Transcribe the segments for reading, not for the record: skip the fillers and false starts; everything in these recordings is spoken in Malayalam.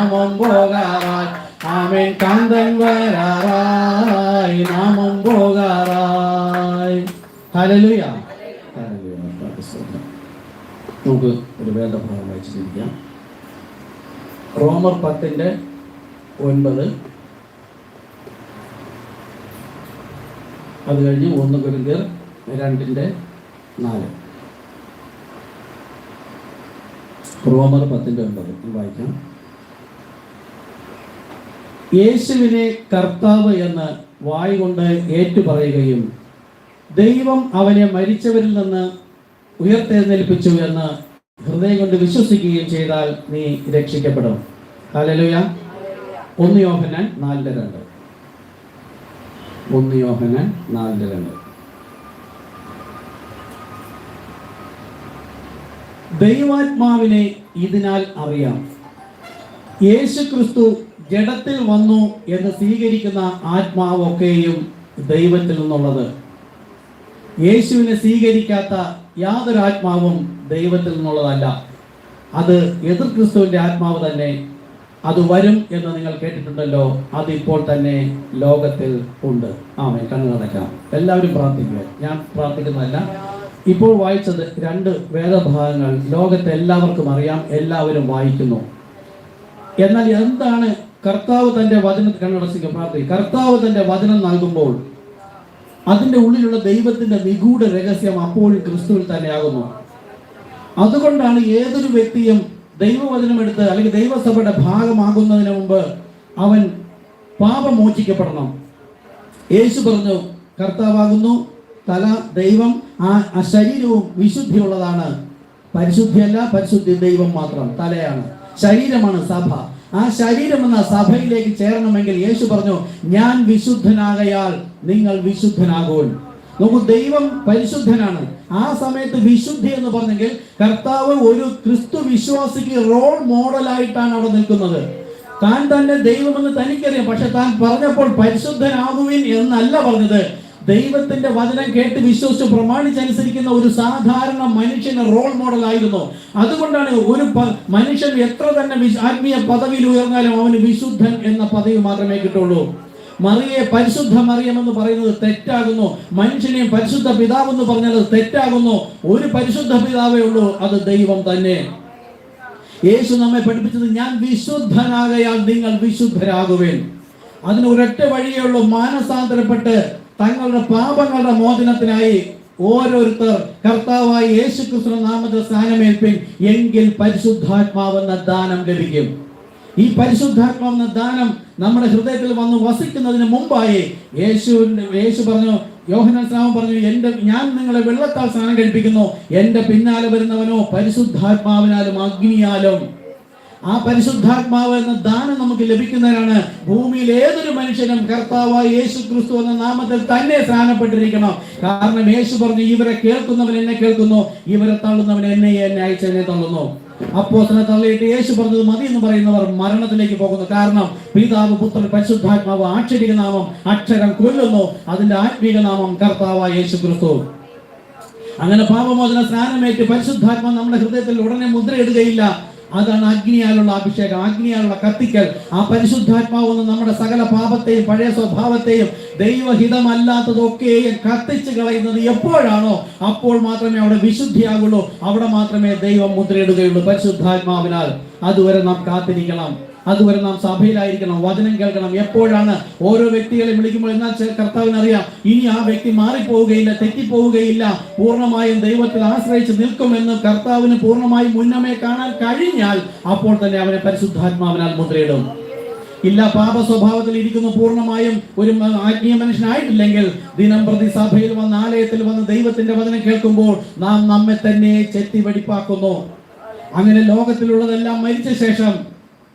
നാമം പോകാറായി. ആമേൻ. കാന്തൻ വരാറായി, നാമം പോകാറായി. ഹല്ലേലൂയ. നമുക്ക് ഒരു വേദഭാഗം വായിച്ചിരിക്കാം. റോമർ 10:9, അത് കഴിഞ്ഞ് 1 കൊരിന്ത്യർ 2:4. റോമർ 10:9 വായിക്കാം. യേശുവിനെ കർത്താവ് എന്ന് വായ് കൊണ്ട് ഏറ്റുപറയുകയും ദൈവം അവനെ മരിച്ചവരിൽ നിന്ന് ഉയർത്തെഴുന്നേൽപ്പിച്ചു എന്ന് ഹൃദയം കൊണ്ട് വിശ്വസിക്കുകയും ചെയ്താൽ നീ രക്ഷിക്കപ്പെടും. ഹല്ലേലൂയ. 1 യോഹന്നാൻ 4:2. 1 യോഹന്നാൻ 4:2. ദൈവാത്മാവിനെ ഇതിനാൽ അറിയാം, യേശു ക്രിസ്തു ജഡത്തിൽ വന്നു എന്ന് സ്വീകരിക്കുന്ന ആത്മാവൊക്കെയും ദൈവത്തിൽ നിന്നുള്ളത്. യേശുവിനെ സ്വീകരിക്കാത്ത യാതൊരു ആത്മാവും ദൈവത്തിൽ നിന്നുള്ളതല്ല. അത് എതിർ ക്രിസ്തുവിന്റെ ആത്മാവ് തന്നെ. അത് വരും എന്ന് നിങ്ങൾ കേട്ടിട്ടുണ്ടല്ലോ, അതിപ്പോൾ തന്നെ ലോകത്തിൽ ഉണ്ട്. ആമേൻ. കണ്ണു നടക്കാം. എല്ലാവരും പ്രാർത്ഥിക്കുക. ഞാൻ പ്രാർത്ഥിക്കുന്നതല്ല. ഇപ്പോൾ വായിച്ചത് 2 വേദഭാഗങ്ങൾ ലോകത്തെ എല്ലാവർക്കും അറിയാം, എല്ലാവരും വായിക്കുന്നു. എന്നാൽ എന്താണ് കർത്താവ് തന്റെ വചനം കണ്ണടച്ചിരിക്കുക? പ്രാർത്ഥിക്കുക. കർത്താവ് തന്റെ വചനം നൽകുമ്പോൾ അതിൻ്റെ ഉള്ളിലുള്ള ദൈവത്തിന്റെ നിഗൂഢ രഹസ്യം അപ്പോഴും ക്രിസ്തുവിൽ തന്നെയാകുന്നു. അതുകൊണ്ടാണ് ഏതൊരു വ്യക്തിയും ദൈവവചനം എടുത്ത് അല്ലെങ്കിൽ ദൈവസഭയുടെ ഭാഗമാകുന്നതിന് മുമ്പ് അവൻ പാപമോചിക്കപ്പെടണം. യേശു പറഞ്ഞു, കർത്താവാകുന്നു തല, ദൈവം, ആ ശരീരവും വിശുദ്ധിയുള്ളതാണ്. പരിശുദ്ധിയല്ല, പരിശുദ്ധി ദൈവം മാത്രം. തലയാണ്, ശരീരമാണ് സഭ. ആ ശരീരം എന്ന സഭയിലേക്ക് ചേരണമെങ്കിൽ യേശു പറഞ്ഞു, ഞാൻ വിശുദ്ധനാകയാൽ നിങ്ങൾ വിശുദ്ധനാകും. നോക്കൂ, ദൈവം പരിശുദ്ധനാണ്. ആ സമയത്ത് വിശുദ്ധി എന്ന് പറഞ്ഞെങ്കിൽ കർത്താവ് ഒരു ക്രിസ്തു വിശ്വാസിക്ക് റോൾ മോഡലായിട്ടാണ് അവിടെ നിൽക്കുന്നത്. താൻ തന്നെ ദൈവമെന്ന് തനിക്കറിയാം. പക്ഷെ താൻ പറഞ്ഞപ്പോൾ പരിശുദ്ധനാകുവിൻ എന്നല്ല പറഞ്ഞത്. ദൈവത്തിന്റെ വചനം കേട്ട് വിശ്വസിച്ച് പ്രമാണിച്ചനുസരിക്കുന്ന ഒരു സാധാരണ മനുഷ്യന് റോൾ മോഡൽ ആയിരുന്നു. അതുകൊണ്ടാണ് ഒരു മനുഷ്യൻ എത്ര തന്നെ ആത്മീയ പദവിയിൽ ഉയർന്നാലും അവന് വിശുദ്ധൻ എന്ന പദവി മാത്രമേ കിട്ടുള്ളൂ. മറിയെ പരിശുദ്ധ മറിയമെന്ന് പറയുന്നത് തെറ്റാകുന്നു. മനുഷ്യനെയും പരിശുദ്ധ പിതാവെന്ന് പറഞ്ഞാൽ അത് തെറ്റാകുന്നു. ഒരു പരിശുദ്ധ പിതാവേ ഉള്ളൂ, അത് ദൈവം തന്നെ. യേശു നമ്മെ പഠിപ്പിച്ചത്, ഞാൻ വിശുദ്ധനാകയാൽ നിങ്ങൾ വിശുദ്ധരാകുവേൻ. അതിന് ഒരൊറ്റ വഴിയേ ഉള്ളൂ, മാനസാന്തരപ്പെട്ട് തങ്ങളുടെ പാപങ്ങളുടെ മോചനത്തിനായി ഓരോരുത്തർ കർത്താവായ യേശു ക്രിസ്തുവിന്റെ നാമത്തിൽ സ്നാനമേൽപ്പിൻ, എങ്കിൽ പരിശുദ്ധാത്മാവെന്ന ദാനം ലഭിക്കും. ഈ പരിശുദ്ധാത്മാവെന്ന ദാനം നമ്മുടെ ഹൃദയത്തിൽ വന്ന് വസിക്കുന്നതിന് മുമ്പായി യേശു പറഞ്ഞു, യോഹന്നാൻ സ്നാപകൻ പറഞ്ഞു, ഞാൻ നിങ്ങളെ വെള്ളത്താൽ സ്നാനം കഴിപ്പിക്കുന്നു, എന്റെ പിന്നാലെ വരുന്നവനോ പരിശുദ്ധാത്മാവിനാലും അഗ്നിയാലും. ആ പരിശുദ്ധാത്മാവ് എന്ന ദാനം നമുക്ക് ലഭിക്കുന്നതിനാണ് ഭൂമിയിൽ ഏതൊരു മനുഷ്യനും കർത്താവായ യേശു ക്രിസ്തു എന്ന നാമത്തിൽ തന്നെ സ്നാനപ്പെട്ടിരിക്കണം. കാരണം യേശു പറഞ്ഞു, ഇവരെ കേൾക്കുന്നവൻ എന്നെ കേൾക്കുന്നു, ഇവരെ തള്ളുന്നവൻ എന്നെ അയച്ചെന്നെ തള്ളുന്നു. അപ്പോസ്തലനെ തള്ളിയിട്ട് യേശു പറഞ്ഞത് മതി എന്ന് പറയുന്നവർ മരണത്തിലേക്ക് പോകുന്നു. കാരണം പിതാവ്, പുത്രൻ, പരിശുദ്ധാത്മാവ് ആക്ഷരിക നാമം, അക്ഷരം കൊല്ലുന്നു. അതിന്റെ ആത്മീക നാമം കർത്താവായ യേശു ക്രിസ്തു. അങ്ങനെ പാപമോചന സ്നാനമേറ്റ് പരിശുദ്ധാത്മാ നമ്മുടെ ഹൃദയത്തിൽ ഉടനെ മുദ്രയിടുകയില്ല. അതാണ് അഗ്നിയാലുള്ള അഭിഷേകം, അഗ്നിയാലുള്ള കത്തിക്കൽ. ആ പരിശുദ്ധാത്മാവെന്ന് നമ്മുടെ സകല പാപത്തെയും പഴയ സ്വഭാവത്തെയും ദൈവഹിതമല്ലാത്തതൊക്കെയും കത്തിച്ച് കളയുന്നത് എപ്പോഴാണോ അപ്പോൾ മാത്രമേ അവിടെ വിശുദ്ധിയാകുള്ളൂ, അവിടെ മാത്രമേ ദൈവം മുദ്രയിടുകയുള്ളൂ പരിശുദ്ധാത്മാവിനാൽ. അതുവരെ നാം കാത്തിരിക്കണം, അതുവരെ നാം സഭയിലായിരിക്കണം, വചനം കേൾക്കണം. എപ്പോഴാണ് ഓരോ വ്യക്തികളെ വിളിക്കുമ്പോൾ എന്നാൽ കർത്താവിനറിയാം, ഇനി ആ വ്യക്തി മാറിപ്പോവുകയില്ല, തെറ്റിപ്പോവുകയില്ല, പൂർണ്ണമായും ദൈവത്തിൽ ആശ്രയിച്ച് നിൽക്കുമെന്ന് കർത്താവിന് പൂർണ്ണമായും മുന്നമേ കാണാൻ കഴിഞ്ഞാൽ അപ്പോൾ തന്നെ അവനെ പരിശുദ്ധാത്മാവിനാൽ മുദ്രയിടും. ഇല്ല, പാപ സ്വഭാവത്തിൽ ഇരിക്കുന്നു, പൂർണ്ണമായും ഒരു ആത്മീയ മനുഷ്യനായിട്ടില്ലെങ്കിൽ ദിനം പ്രതി സഭയിൽ വന്ന് ആലയത്തിൽ വന്ന് ദൈവത്തിന്റെ വചനം കേൾക്കുമ്പോൾ നാം നമ്മെ തന്നെ ചെത്തി വെടിപ്പാക്കുന്നു. അങ്ങനെ ലോകത്തിലുള്ളതെല്ലാം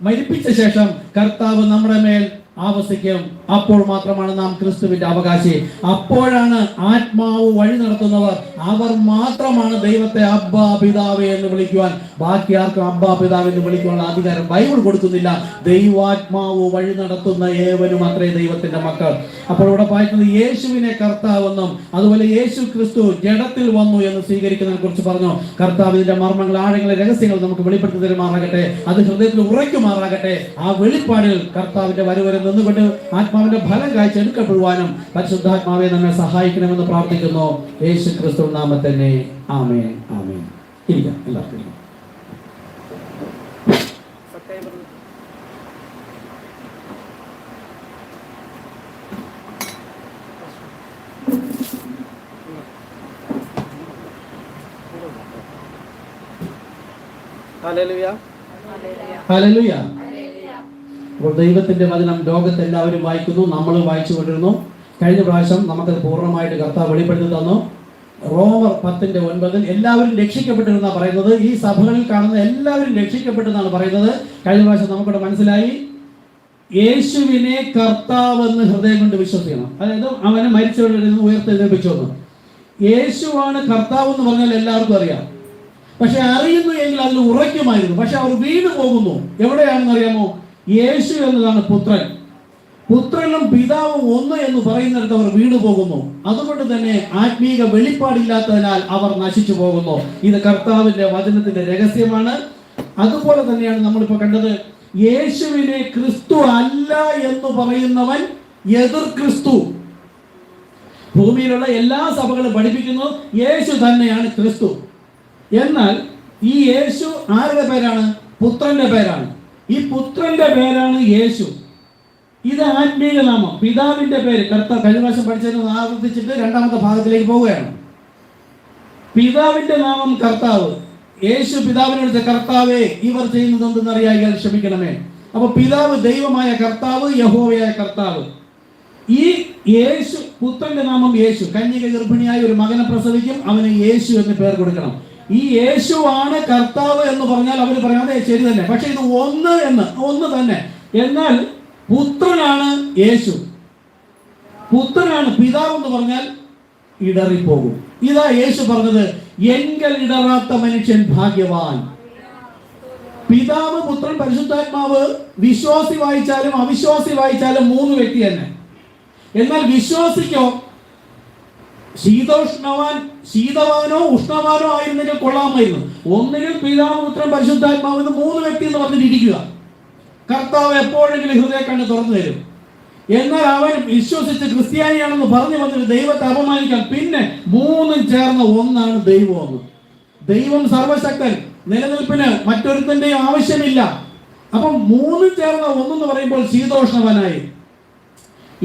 മരിപ്പിച്ച ശേഷം കർത്താവ് നമ്മുടെ മേൽ ആവസിക്കും. അപ്പോൾ മാത്രമാണ് നാം ക്രിസ്തുവിന്റെ അവകാശി. അപ്പോഴാണ് ആത്മാവ് വഴി നടത്തുന്നവർ. അവർ മാത്രമാണ് ദൈവത്തെ അബ്ബാ പിതാവേ എന്ന് വിളിക്കുവാൻ. ബാക്കി ആർക്കും അബ്ബാ പിതാവ് എന്ന് വിളിക്കുവാനുള്ള അധികാരം ബൈബിൾ കൊടുക്കുന്നില്ല. ദൈവാത്മാവ് വഴി നടത്തുന്ന ഏവനും അത്രേ ദൈവത്തിന്റെ മക്കൾ. അപ്പോൾ ഇവിടെ വായിക്കുന്നത് യേശുവിനെ കർത്താവെന്നും അതുപോലെ യേശു ക്രിസ്തു ജഡത്തിൽ വന്നു എന്ന് സ്വീകരിക്കുന്നതിനെ കുറിച്ച് പറഞ്ഞു. കർത്താവിന്റെ മർമ്മങ്ങൾ, ആഴങ്ങളെ, രഹസ്യങ്ങൾ നമുക്ക് വെളിപ്പെടുത്തി തരുമാറാകട്ടെ. അത് ഹൃദയത്തിൽ ഉറയ്ക്കുമാറാകട്ടെ. ആ വെളിപ്പാടിൽ കർത്താവിന്റെ വരവരെ നിന്നുകൊണ്ട് ആത്മാവിന്റെ ഫലം കാഴ്ചയെടുക്കപ്പെടുവാനും പരിശുദ്ധാത്മാവെ നമ്മെ സഹായിക്കണമെന്ന് പ്രാർത്ഥിക്കുന്നു. യേശു ക്രിസ്തു നാമത്തിൽ തന്നെ. ആമേൻ, ആമേൻ. ഇരിക്കാം, എല്ലാവർക്കും ഇരിക്കാം. ഹല്ലേലൂയ. അപ്പോൾ ദൈവത്തിന്റെ വചനം ലോകത്തെല്ലാവരും വായിക്കുന്നു, നമ്മളും വായിച്ചു കൊണ്ടിരുന്നു. കഴിഞ്ഞ പ്രാവശ്യം നമുക്കത് പൂർണ്ണമായിട്ട് കർത്താവ് വെളിപ്പെടുത്തി തന്നു. റോമർ 10:9 എല്ലാവരും രക്ഷിക്കപ്പെട്ടിരുന്ന പറയുന്നത്. ഈ സഭകളിൽ കാണുന്ന എല്ലാവരും രക്ഷിക്കപ്പെട്ടെന്നാണ് പറയുന്നത്. കഴിഞ്ഞ പ്രാവശ്യം നമുക്കിവിടെ മനസ്സിലായി, യേശുവിനെ കർത്താവെന്ന് ഹൃദയം കൊണ്ട് വിശ്വസിക്കണം. അതായത് അവനെ മരിച്ചവരിൽ നിന്ന് ഉയർത്തെഴുന്നേൽപ്പിച്ചു. യേശുവാണ് കർത്താവ് എന്ന് പറഞ്ഞാൽ എല്ലാവർക്കും അറിയാം. പക്ഷെ അറിയുന്നു എങ്കിൽ അതിൽ ഉറയ്ക്കുമായിരുന്നു. പക്ഷെ അവർ വീണ് പോകുന്നു. എവിടെയാണെന്ന് അറിയാമോ? യേശു എന്നതാണ് പുത്രൻ. പുത്രനും പിതാവും ഒന്ന് എന്ന് പറയുന്നിടത്ത് അവർ വീണു പോകുന്നു. അതുകൊണ്ട് തന്നെ ആത്മീക വെളിപ്പാടില്ലാത്തതിനാൽ അവർ നശിച്ചു പോകുന്നു. ഇത് കർത്താവിന്റെ വചനത്തിന്റെ രഹസ്യമാണ്. അതുപോലെ തന്നെയാണ് നമ്മളിപ്പോ കണ്ടത്. യേശുവിനെ ക്രിസ്തു അല്ല എന്ന് പറയുന്നവൻ എതിർ ക്രിസ്തു. ഭൂമിയിലുള്ള എല്ലാ സഭകളും പഠിപ്പിക്കുന്നു യേശു തന്നെയാണ് ക്രിസ്തു. എന്നാൽ ഈ യേശു ആരുടെ പേരാണ്? പുത്രന്റെ പേരാണ്. ഈ പുത്രന്റെ പേരാണ് യേശു. ഇത് ആത്മീയ നാമം. പിതാവിന്റെ പേര് കർത്താവ്. കഴിഞ്ഞ പ്രാവശ്യം പഠിച്ചതിന് ആവർത്തിച്ചിട്ട് രണ്ടാമത്തെ ഭാഗത്തിലേക്ക് പോവുകയാണ്. പിതാവിന്റെ നാമം കർത്താവ്. യേശു പിതാവിനെ വിളിച്ച കർത്താവേ, ഇവർ ചെയ്യുന്നത് എന്തെന്നറിയാൻ ക്ഷമിക്കണമേ. അപ്പൊ പിതാവ് ദൈവമായ കർത്താവ്, യഹോവയായ കർത്താവ്. ഈ യേശു, പുത്രന്റെ നാമം യേശു. കന്യക ഗർഭിണിയായ ഒരു മകനെ പ്രസവിക്കും, അവന് യേശു എന്ന് പേർ കൊടുക്കണം. ഈ യേശു ആണ് കർത്താവ് എന്ന് പറഞ്ഞാൽ അവർ പറയാതെ ശരി തന്നെ. പക്ഷെ ഇത് ഒന്ന് തന്നെ. എന്നാൽ പുത്രനാണ് യേശു. പുത്രനാണ് പിതാവ് എന്ന് പറഞ്ഞാൽ ഇടറിപ്പോകും. ഇതാ യേശു പറഞ്ഞത്, എങ്കൽ ഇടറാത്ത മനുഷ്യൻ ഭാഗ്യവാൻ. പിതാവ്, പുത്രൻ, പരിശുദ്ധാത്മാവ് വിശ്വാസി വായിച്ചാലും അവിശ്വാസി വായിച്ചാലും മൂന്ന് വ്യക്തി തന്നെ. എന്നാൽ വിശ്വാസിക്കോ ശീതവാനോ ഉഷ്ണവാനോ ആയിരുന്നെങ്കിൽ കൊള്ളാമായിരുന്നു. ഒന്നുകിൽ പിതാവ്, പുത്രൻ, പരിശുദ്ധാത്മാവ് എന്ന് മൂന്ന് വ്യക്തി എന്ന് പറഞ്ഞിട്ടിരിക്കുക. കർത്താവ് എപ്പോഴെങ്കിലും ഹൃദയ കണ്ണ് തുറന്നു തരും. എന്നാൽ അവൻ വിശ്വസിച്ച് ക്രിസ്ത്യാനിയാണെന്ന് പറഞ്ഞു വന്നിട്ട് ദൈവത്തെ അപമാനിക്കാൻ. പിന്നെ മൂന്നും ചേർന്ന ഒന്നാണ് ദൈവം. ദൈവം സർവശക്തൻ, നിലനിൽപ്പിന് മറ്റൊരുത്തന്റെയും ആവശ്യമില്ല. അപ്പം മൂന്നും ചേർന്ന ഒന്നെന്ന് പറയുമ്പോൾ ശീതോഷ്ണവനായി.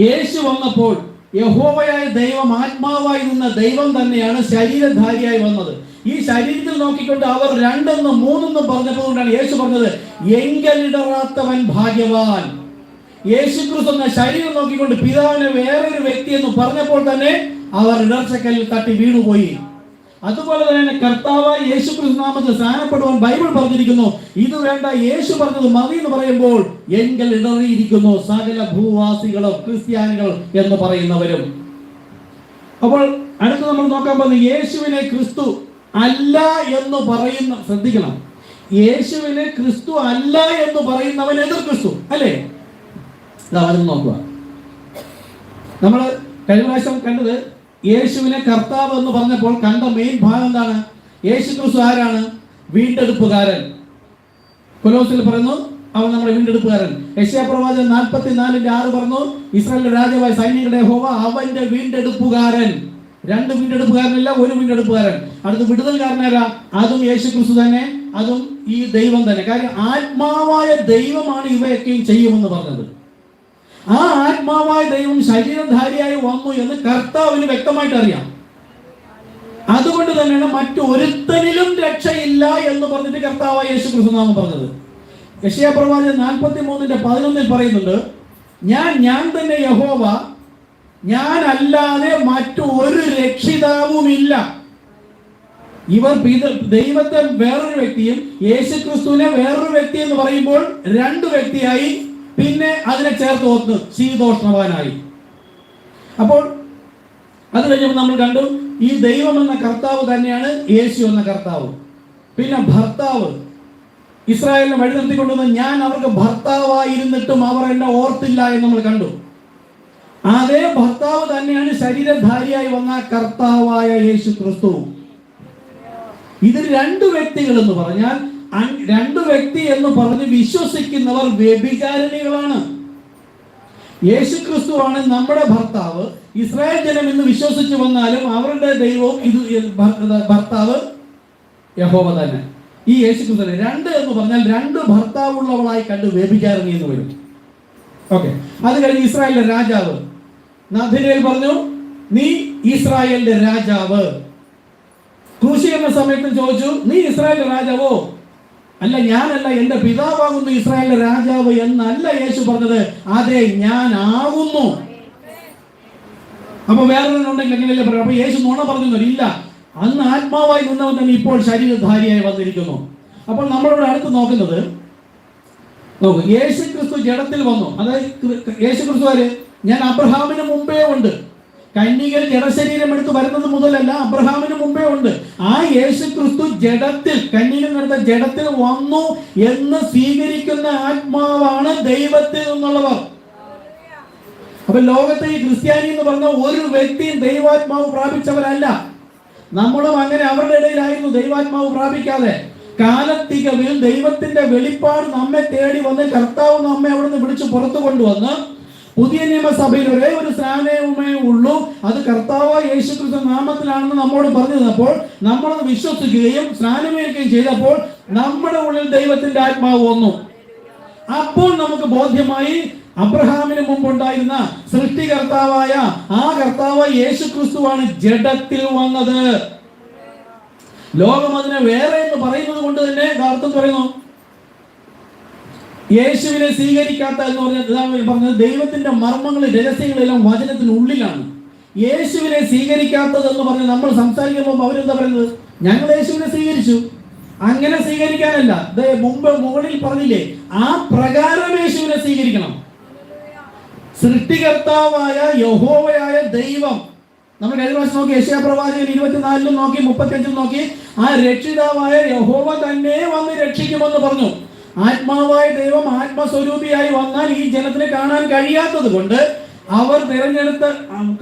യേശു വന്നപ്പോൾ യഹോവയായ ദൈവം, ആത്മാവായി നിന്ന ദൈവം തന്നെയാണ് ശരീരധാരിയായി വന്നത്. ഈ ശരീരത്തിൽ നോക്കിക്കൊണ്ട് അവർ രണ്ടെന്നും മൂന്നെന്നും പറഞ്ഞപ്പോഴാണ് യേശു പറഞ്ഞത്, എങ്കലിടറാത്തവൻ ഭാഗ്യവാൻ. യേശു ക്രിസ്തു എന്ന ശരീരം നോക്കിക്കൊണ്ട് പിതാവിനെ വേറൊരു വ്യക്തി എന്ന് പറഞ്ഞപ്പോൾ തന്നെ അവർ ഇടർച്ചക്കല്ലിൽ തട്ടി വീണുപോയി. അതുപോലെ തന്നെ കർത്താവായ യേശു ക്രിസ്തു നാമത്തിൽ സ്നാനപ്പെടുവാൻ ബൈബിൾ പറഞ്ഞിരിക്കുന്നു. ഇത് വേണ്ട, യേശു പറഞ്ഞത് മതി എന്ന് പറയുമ്പോൾ എങ്കൽ ഇടറിയിരിക്കുന്നു സകല ഭൂവാസികളും ക്രിസ്ത്യാനികൾ എന്ന് പറയുന്നവരും. അപ്പോൾ അടുത്ത് നമ്മൾ നോക്കാൻ പോകുന്നത് യേശുവിനെ ക്രിസ്തു അല്ല എന്ന് പറയുന്ന, ശ്രദ്ധിക്കണം, യേശുവിനെ ക്രിസ്തു അല്ല എന്ന് പറയുന്നവൻ എതിർ ക്രിസ്തു അല്ലേ? അത് നോക്കുക. നമ്മൾ കഴിഞ്ഞ പ്രാവശ്യം കണ്ടത് യേശുവിനെ കർത്താവ് എന്ന് പറഞ്ഞപ്പോൾ കണ്ട മെയിൻ ഭാഗം എന്താണ്? യേശു ക്രിസ്തു ആരാണ്? വീണ്ടെടുപ്പുകാരൻ. കൊലോസിൽ പറയുന്നു അവൻ നമ്മുടെ വീണ്ടെടുപ്പുകാരൻ. യെശയ്യാപ്രവാചകൻ 44:6 പറഞ്ഞു, ഇസ്രായേലിന്റെ രാജാവായ സൈന്യങ്ങളുടെ യഹോവ അവന്റെ വീണ്ടെടുപ്പുകാരൻ. രണ്ട് വീണ്ടെടുപ്പുകാരനില്ല, ഒരു വീണ്ടെടുപ്പുകാരൻ. അടുത്ത് വിടുതൽക്കാരനാരാ? അതും യേശു ക്രിസ്തു തന്നെ, അതും ഈ ദൈവം തന്നെ. കാര്യം ആത്മാവായ ദൈവമാണ് ഇവയൊക്കെയും ചെയ്യുമെന്ന് പറഞ്ഞത്. ആ ആത്മാവായ ദൈവം ശരീരധാരിയായി വന്നു എന്ന് കർത്താവിന് വ്യക്തമായിട്ട് അറിയാം. അതുകൊണ്ട് തന്നെയാണ് മറ്റൊരുത്തനിലും രക്ഷയില്ല എന്ന് പറഞ്ഞിട്ട് കർത്താവായ യേശു ക്രിസ്തു നാമം പറഞ്ഞത്. യെശയ്യാപ്രവാചകൻ 43:11 പറയുന്നുണ്ട്, ഞാൻ തന്നെ യഹോവ, ഞാൻ അല്ലാതെ മറ്റൊരു രക്ഷിതാവുമില്ല. ഇവർ ദൈവത്തെ വേറൊരു വ്യക്തിയും യേശു ക്രിസ്തുവിനെ വേറൊരു വ്യക്തി എന്ന് പറയുമ്പോൾ രണ്ട് വ്യക്തിയായി പിന്നെ അതിനെ ചേർത്ത് ഒന്ന് ശീതോഷ്ണവാനായി. അപ്പോൾ അത് കഴിഞ്ഞപ്പോൾ നമ്മൾ കണ്ടു ഈ ദൈവം എന്ന കർത്താവ് തന്നെയാണ് യേശു എന്ന കർത്താവ്. പിന്നെ ഭർത്താവ്, ഇസ്രായേലിനെ വഴി നിർത്തിക്കൊണ്ടുവന്ന് ഞാൻ അവർക്ക് ഭർത്താവായിരുന്നിട്ടും അവർ എന്നെ ഓർത്തില്ല എന്ന് നമ്മൾ കണ്ടു. അതേ ഭർത്താവ് തന്നെയാണ് ശരീരധാരിയായി വന്ന കർത്താവായ യേശു ക്രിസ്തു. ഇത് രണ്ട് വ്യക്തികൾ എന്ന് പറഞ്ഞാൽ, രണ്ട് വ്യക്തി എന്ന് പറഞ്ഞ് വിശ്വസിക്കുന്നവർ വ്യഭിചാരിണികളാണ്. യേശു ക്രിസ്തുവാണ് നമ്മുടെ ഭർത്താവ്. ഇസ്രായേൽ ജനം ഇന്ന് വിശ്വസിച്ചു വന്നാലും അവരുടെ ദൈവവും ഇത് ഭർത്താവ് യഹോവ തന്നെ. ഈ യേശു ക്രിസ്തു രണ്ട് എന്ന് പറഞ്ഞാൽ രണ്ട് ഭർത്താവുള്ളവളായി കണ്ട് വ്യഭിചാരിണി എന്ന് വരും. ഓക്കെ, അത് കഴിഞ്ഞ് ഇസ്രായേലിന്റെ രാജാവ് നഥനയേൽ പറഞ്ഞു നീ ഇസ്രായേലിന്റെ രാജാവ്. ക്രൂശീകരണ സമയത്ത് ചോദിച്ചു നീ ഇസ്രായേലിന്റെ രാജാവോ? അല്ല, ഞാനല്ല, എന്റെ പിതാവാകുന്നു ഇസ്രായേലിന്റെ രാജാവ് എന്നല്ല യേശു പറഞ്ഞത്. അതെ, ഞാൻ ആകുന്നു. അപ്പൊ വേറൊരെണ്ണുണ്ടെങ്കിൽ എങ്ങനെയല്ലേ പറയാം? അപ്പൊ യേശു നുണ പറഞ്ഞു? ഇല്ല, അന്ന് ആത്മാവായി നിന്നവൻ തന്നെ ഇപ്പോൾ ശരീരധാരിയായി വന്നിരിക്കുന്നു. അപ്പോൾ നമ്മളിവിടെ അടുത്ത് നോക്കുന്നത്, നോക്കൂ, യേശു ക്രിസ്തു ജഡത്തിൽ വന്നു. അതായത് യേശു ക്രിസ്തു ആര്? ഞാൻ അബ്രഹാമിന് മുമ്പേ ഉണ്ട്. കന്യകയിൽ ജഡശരീരം എടുത്ത് വരുന്നത് മുതലല്ല, അബ്രഹാമിന് മുമ്പേ ഉണ്ട്. ആ യേശു ക്രിസ്തു ജഡത്തിൽ, കന്യകയുടെ ജഡത്തിൽ വന്നു എന്ന് സ്വീകരിക്കുന്ന ആത്മാവാണ് ദൈവത്തിൽ നിന്നുള്ളവർ. അപ്പൊ ലോകത്തെ ഈ ക്രിസ്ത്യാനി എന്ന് പറഞ്ഞ ഒരു വ്യക്തിയും ദൈവാത്മാവ് പ്രാപിച്ചവരല്ല. നമ്മളും അങ്ങനെ അവരുടെ ഇടയിലായിരുന്നു ദൈവാത്മാവ് പ്രാപിക്കാതെ. കാലത്തികവിൽ ദൈവത്തിന്റെ വെളിപ്പാട് നമ്മെ തേടി വന്ന് കർത്താവ് നമ്മെ അവിടുന്ന് വിളിച്ച് പുറത്തു കൊണ്ടുവന്ന് പുതിയ നിയമസഭയിൽ ഒരേ ഒരു സ്നാനവുമേ ഉള്ളൂ, അത് കർത്താവ് യേശുക്രിസ്തു നാമത്തിലാണെന്ന് നമ്മോട് പറഞ്ഞു തന്നപ്പോൾ നമ്മളത് വിശ്വസിക്കുകയും സ്നാനമേൽക്കുകയും ചെയ്തപ്പോൾ നമ്മുടെ ഉള്ളിൽ ദൈവത്തിന്റെ ആത്മാവ് വന്നു. അപ്പോൾ നമുക്ക് ബോധ്യമായി അബ്രഹാമിന് മുമ്പുണ്ടായിരുന്ന സൃഷ്ടികർത്താവായ ആ കർത്താവ് യേശുക്രിസ്തുവാണ് ജഡത്തിൽ വന്നത്. ലോകം അതിനെ വേറെ എന്ന് പറയുന്നത് കൊണ്ട് തന്നെ അർത്ഥം പറയുന്നു, യേശുവിനെ സ്വീകരിക്കാത്ത എന്ന് പറഞ്ഞത് ദൈവത്തിന്റെ മർമ്മങ്ങളും രഹസ്യങ്ങളെല്ലാം വചനത്തിനുള്ളിലാണ്. യേശുവിനെ സ്വീകരിക്കാത്തത് എന്ന് പറഞ്ഞ് നമ്മൾ സംസാരിക്കുമ്പോൾ അവരെന്താ പറയുന്നത്? ഞങ്ങൾ യേശുവിനെ സ്വീകരിച്ചു. അങ്ങനെ സ്വീകരിക്കാനല്ല, മുമ്പ് മുകളിൽ പറഞ്ഞില്ലേ, ആ പ്രകാരം യേശുവിനെ സ്വീകരിക്കണം. സൃഷ്ടികർത്താവായ യഹോവയായ ദൈവം, നമ്മൾ കഴിഞ്ഞ പ്രാവശ്യം നോക്കി യെശയ്യാ പ്രവാചകൻ 24 നോക്കി 35 നോക്കി, ആ രക്ഷിതാവായ യഹോവ തന്നെ വന്ന് രക്ഷിക്കുമെന്ന് പറഞ്ഞു. ആത്മാവായ ദൈവം ആത്മസ്വരൂപിയായി വന്നാൽ ഈ ജനത്തിന് കാണാൻ കഴിയാത്തത് കൊണ്ട് അവർ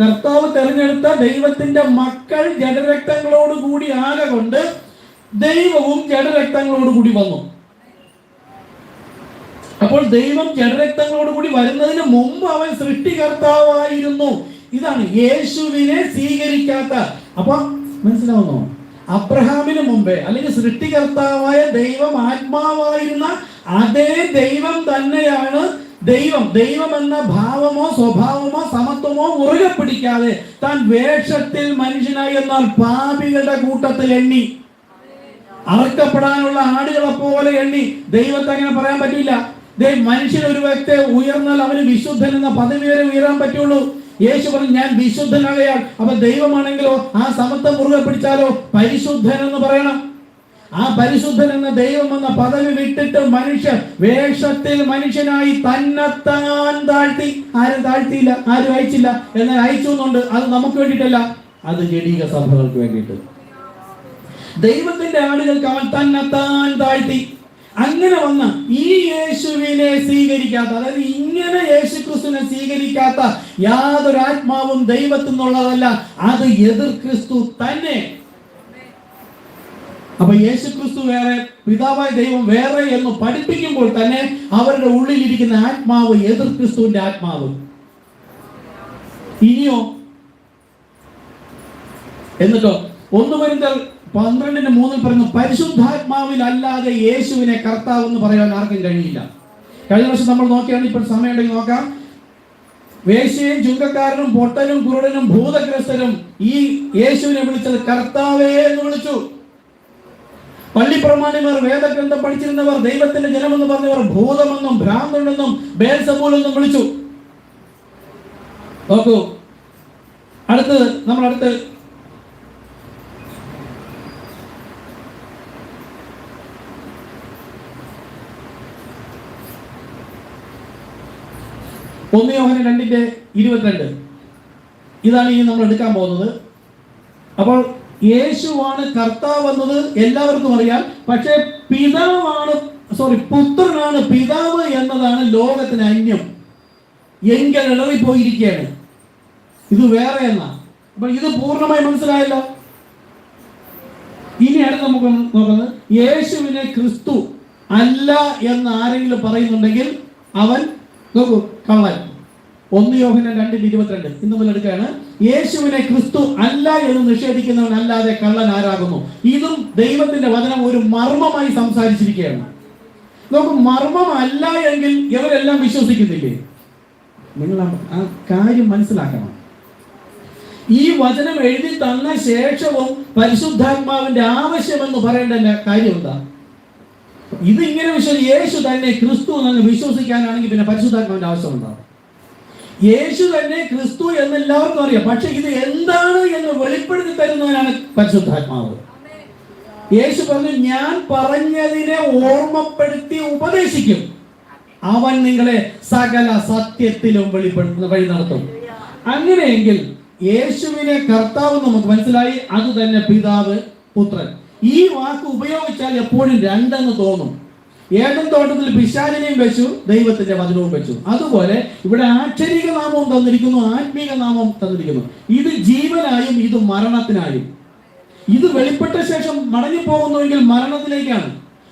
കർത്താവ് തെരഞ്ഞെടുത്ത ദൈവത്തിന്റെ മക്കൾ ജഡരക്തങ്ങളോട് കൂടി ആകെ കൊണ്ട് ദൈവവും ജഡരക്തങ്ങളോട് കൂടി വന്നു. അപ്പോൾ ദൈവം ജഡരക്തങ്ങളോട് കൂടി വരുന്നതിന് മുമ്പ് അവൻ സൃഷ്ടികർത്താവായിരുന്നു. ഇതാണ് യേശുവിനെ സ്വീകരിക്കാത്ത. അപ്പൊ മനസ്സിലാവുന്നോ? അബ്രഹാമിന് മുമ്പേ അല്ലെങ്കിൽ സൃഷ്ടികർത്താവായ ദൈവം ആത്മാവായിരുന്ന അതേ ദൈവം തന്നെയാണ് ദൈവം എന്ന ഭാവമോ സ്വഭാവമോ സമത്വമോ മുറുകെ പിടിക്കാതെ താൻ വേഷത്തിൽ മനുഷ്യനായി എന്നാൽ പാപികളുടെ കൂട്ടത്തിൽ എണ്ണി, അറക്കപ്പെടാനുള്ള ആടുകളെ പോലെ എണ്ണി. ദൈവത്തെ അങ്ങനെ പറയാൻ പറ്റില്ല. മനുഷ്യൻ ഒരു വ്യക്തി ഉയർന്നാൽ അവന് വിശുദ്ധൻ എന്ന പദവി വരെ ഉയരാൻ പറ്റുള്ളൂ. യേശു പറഞ്ഞു ഞാൻ വിശുദ്ധനാകയാൽ. അപ്പൊ ദൈവമാണെങ്കിലോ ആ സമത്വം മുറുകെ പിടിച്ചാലോ പരിശുദ്ധൻ എന്ന് പറയണം. ആ പരിശുദ്ധൻ എന്ന ദൈവം എന്ന പദവി വിട്ടിട്ട് മനുഷ്യൻ വേഷത്തിൽ മനുഷ്യനായി തന്നെത്താൻ താഴ്ത്തി. ആരും താഴ്ത്തിയില്ല, ആരും അയച്ചില്ല. എന്നാൽ അയച്ചു എന്നുണ്ട്, അത് നമുക്ക് വേണ്ടിയിട്ടല്ല, അത് ജഡീക സഭകൾക്ക് വേണ്ടിയിട്ട്. ദൈവത്തിന്റെ ആളുകൾക്ക് അവൻ തന്നെത്താൻ താഴ്ത്തി. അങ്ങനെ വന്ന ഈ യേശുവിനെ സ്വീകരിക്കാത്ത, അതായത് ഇങ്ങനെ യേശു ക്രിസ്തുവിനെ സ്വീകരിക്കാത്ത യാതൊരു ആത്മാവും ദൈവത്തിൽ നിന്നുള്ളതല്ല, അത് എതിർ ക്രിസ്തു തന്നെ. അപ്പൊ യേശു ക്രിസ്തു വേറെ, പിതാവായ ദൈവം വേറെ എന്ന് പഠിപ്പിക്കുമ്പോൾ തന്നെ അവരുടെ ഉള്ളിലിരിക്കുന്ന ആത്മാവ് എതിർ ക്രിസ്തുവിന്റെ ആത്മാവ്. ഇനിയോ എന്നിട്ടോ 1 കൊരിന്ത്യർ 12:3 പറയുന്നു, പരിശുദ്ധാത്മാവിൽ അല്ലാതെ യേശുവിനെ കർത്താവ് എന്ന് പറയാൻ ആർക്കും കഴിയില്ല. കഴിഞ്ഞ വർഷം നമ്മൾ നോക്കിയാണ്, ഇപ്പോൾ സമയമുണ്ടെങ്കിൽ നോക്കാം. വേശ്യയും ചുങ്കക്കാരനും പൊട്ടനും കുരുടനും ഭൂതഗ്രസ്തരും ഈ യേശുവിനെ വിളിച്ചത് കർത്താവേ എന്ന് വിളിച്ചു. പള്ളിപ്രമാണിമാർ, വേദഗ്രന്ഥം പഠിച്ചിരുന്നവർ, ദൈവത്തിന്റെ ജനമെന്ന് പറഞ്ഞവർ ഭൂതമെന്നും ഭ്രാന്തനെന്നും ബേൽസബൂലെന്നും വിളിച്ചു. നോക്കൂ, അടുത്ത് 1 യോഹന്നാൻ 2:22 ഇതാണ് ഇനി നമ്മൾ എടുക്കാൻ പോകുന്നത്. അപ്പോൾ യേശുവാണ് കർത്താവ് എന്നത് എല്ലാവർക്കും അറിയാം. പക്ഷേ പുത്രനാണ് പിതാവ് എന്നതാണ് ലോകത്തിന് അന്യം. എങ്കിൽ ഇളറിപ്പോയിരിക്കുകയാണ്. ഇത് വേറെ എന്നാ. അപ്പൊ ഇത് പൂർണ്ണമായി മനസ്സിലായല്ലോ. ഇനി അടുത്ത് നമുക്ക് നോക്കുന്നത്, യേശുവിനെ ക്രിസ്തു അല്ല എന്ന് ആരെങ്കിലും പറയുന്നുണ്ടെങ്കിൽ അവൻ നോക്കൂ കള്ളൻ. 1 യോഹന്നാൻ 2:22 ഇന്ന് മുതൽ എടുക്കുകയാണ്. യേശുവിനെ ക്രിസ്തു അല്ല എന്ന് നിഷേധിക്കുന്നവൻ അല്ലാതെ കള്ളൻ ആരാകുന്നു? ഇതും ദൈവത്തിന്റെ വചനം ഒരു മർമ്മമായി സംസാരിച്ചിരിക്കുകയാണ്. നോക്കൂ, മർമ്മം അല്ല എങ്കിൽ ഇവരെല്ലാം വിശ്വസിക്കുന്നില്ലേ? നിങ്ങൾ ആ കാര്യം മനസ്സിലാക്കണം. ഈ വചനം എഴുതി തന്ന ശേഷവും പരിശുദ്ധാത്മാവിന്റെ ആവശ്യമെന്ന് പറയേണ്ട കാര്യം എന്താ? ഇതിങ്ങനെ യേശു തന്നെ ക്രിസ്തു എന്ന് വിശ്വസിക്കാനാണെങ്കിൽ പിന്നെ പരിശുദ്ധാത്മാവിന്റെ ആവശ്യമുണ്ടാവും. യേശു തന്നെ ക്രിസ്തു എന്ന് എല്ലാവർക്കും അറിയാം. പക്ഷെ ഇത് എന്താണ് എന്ന് വെളിപ്പെടുത്തി തരുന്നവനാണ് പരിശുദ്ധാത്മാവ്. യേശു പറഞ്ഞു, ഞാൻ പറഞ്ഞതിനെ ഓർമ്മപ്പെടുത്തി ഉപദേശിക്കും, അവൻ നിങ്ങളെ സകല സത്യത്തിലും വഴി നടത്തും. അങ്ങനെയെങ്കിൽ യേശുവിനെ കർത്താവ് നമുക്ക് മനസ്സിലായി, അത് തന്നെ പിതാവ് പുത്രൻ. ഈ വാക്ക് ഉപയോഗിച്ചാൽ എപ്പോഴും രണ്ടെന്ന് തോന്നും. ഏദൻ തോട്ടത്തിൽ പിശാചിനെയും വെച്ചു, ദൈവത്തിന്റെ വചനവും വെച്ചു. അതുപോലെ ഇവിടെ ആക്ഷരിക നാമവും തന്നിരിക്കുന്നു, ആത്മീക നാമവും തന്നിരിക്കുന്നു. ഇത് ജീവനായും ഇത് മരണത്തിനായും. ഇത് വെളിപ്പെട്ട ശേഷം മടങ്ങിപ്പോകുന്നുവെങ്കിൽ മരണത്തിലേക്കാണ്.